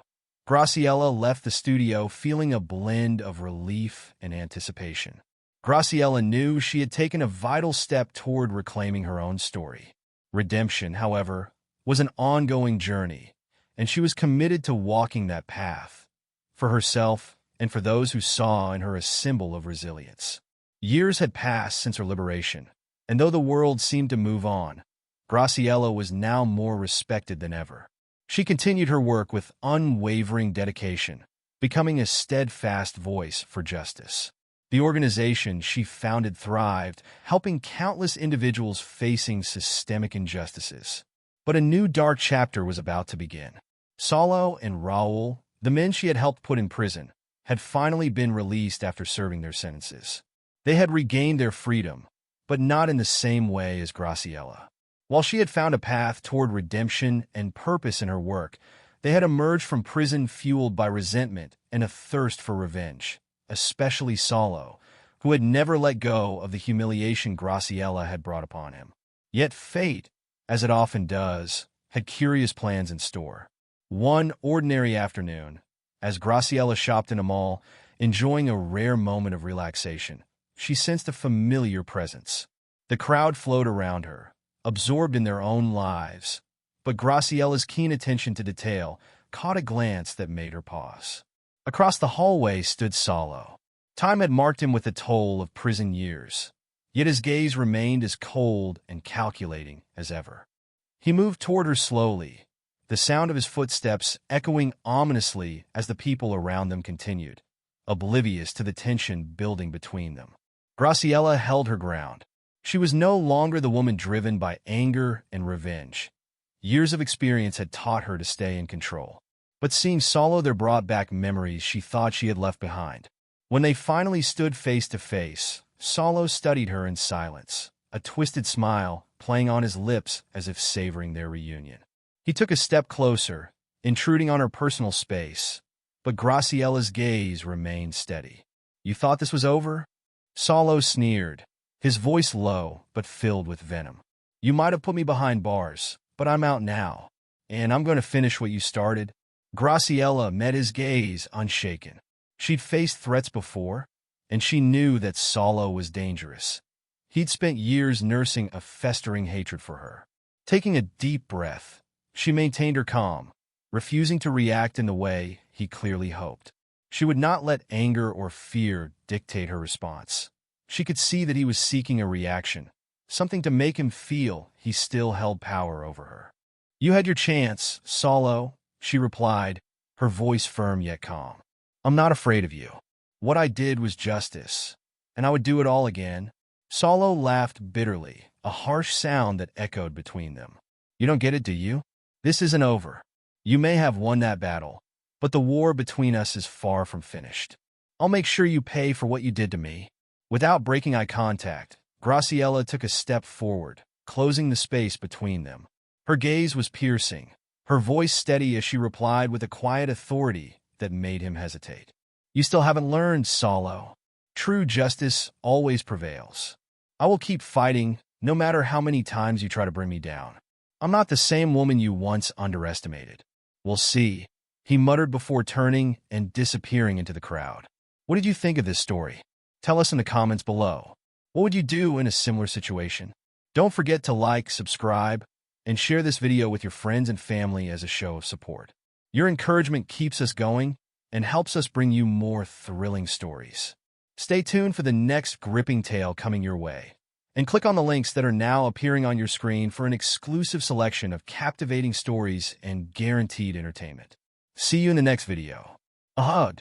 Graciela left the studio feeling a blend of relief and anticipation. Graciela knew she had taken a vital step toward reclaiming her own story. Redemption, however, was an ongoing journey, and she was committed to walking that path, for herself and for those who saw in her a symbol of resilience. Years had passed since her liberation, and though the world seemed to move on, Graciela was now more respected than ever. She continued her work with unwavering dedication, becoming a steadfast voice for justice. The organization she founded thrived, helping countless individuals facing systemic injustices. But a new dark chapter was about to begin. Saulo and Raul, the men she had helped put in prison, had finally been released after serving their sentences. They had regained their freedom, but not in the same way as Graciela. While she had found a path toward redemption and purpose in her work, they had emerged from prison fueled by resentment and a thirst for revenge, especially Saulo, who had never let go of the humiliation Graciela had brought upon him. Yet fate, as it often does, had curious plans in store. One ordinary afternoon, as Graciela shopped in a mall, enjoying a rare moment of relaxation, she sensed a familiar presence. The crowd flowed around her, absorbed in their own lives, but Graciella's keen attention to detail caught a glance that made her pause. Across the hallway stood Salo. Time had marked him with the toll of prison years, yet his gaze remained as cold and calculating as ever. He moved toward her slowly, the sound of his footsteps echoing ominously as the people around them continued, oblivious to the tension building between them. Graciella held her ground. She was no longer the woman driven by anger and revenge. Years of experience had taught her to stay in control. But seeing Salo there brought back memories she thought she had left behind. When they finally stood face to face, Salo studied her in silence, a twisted smile playing on his lips as if savoring their reunion. He took a step closer, intruding on her personal space, but Graciella's gaze remained steady. "You thought this was over?" Salo sneered, his voice low but filled with venom. "You might have put me behind bars, but I'm out now, and I'm going to finish what you started." Graciella met his gaze unshaken. She'd faced threats before, and she knew that Salo was dangerous. He'd spent years nursing a festering hatred for her. Taking a deep breath, she maintained her calm, refusing to react in the way he clearly hoped. She would not let anger or fear dictate her response. She could see that he was seeking a reaction, something to make him feel he still held power over her. "You had your chance, Salo," she replied, her voice firm yet calm. "I'm not afraid of you. What I did was justice, and I would do it all again." Salo laughed bitterly, a harsh sound that echoed between them. "You don't get it, do you? This isn't over. You may have won that battle, but the war between us is far from finished. I'll make sure you pay for what you did to me." Without breaking eye contact, Graciella took a step forward, closing the space between them. Her gaze was piercing, her voice steady as she replied with a quiet authority that made him hesitate. "You still haven't learned, Salo. True justice always prevails. I will keep fighting, no matter how many times you try to bring me down. I'm not the same woman you once underestimated." "We'll see," he muttered before turning and disappearing into the crowd. What did you think of this story? Tell us in the comments below. What would you do in a similar situation? Don't forget to like, subscribe, and share this video with your friends and family as a show of support. Your encouragement keeps us going and helps us bring you more thrilling stories. Stay tuned for the next gripping tale coming your way, and click on the links that are now appearing on your screen for an exclusive selection of captivating stories and guaranteed entertainment. See you in the next video. A hug.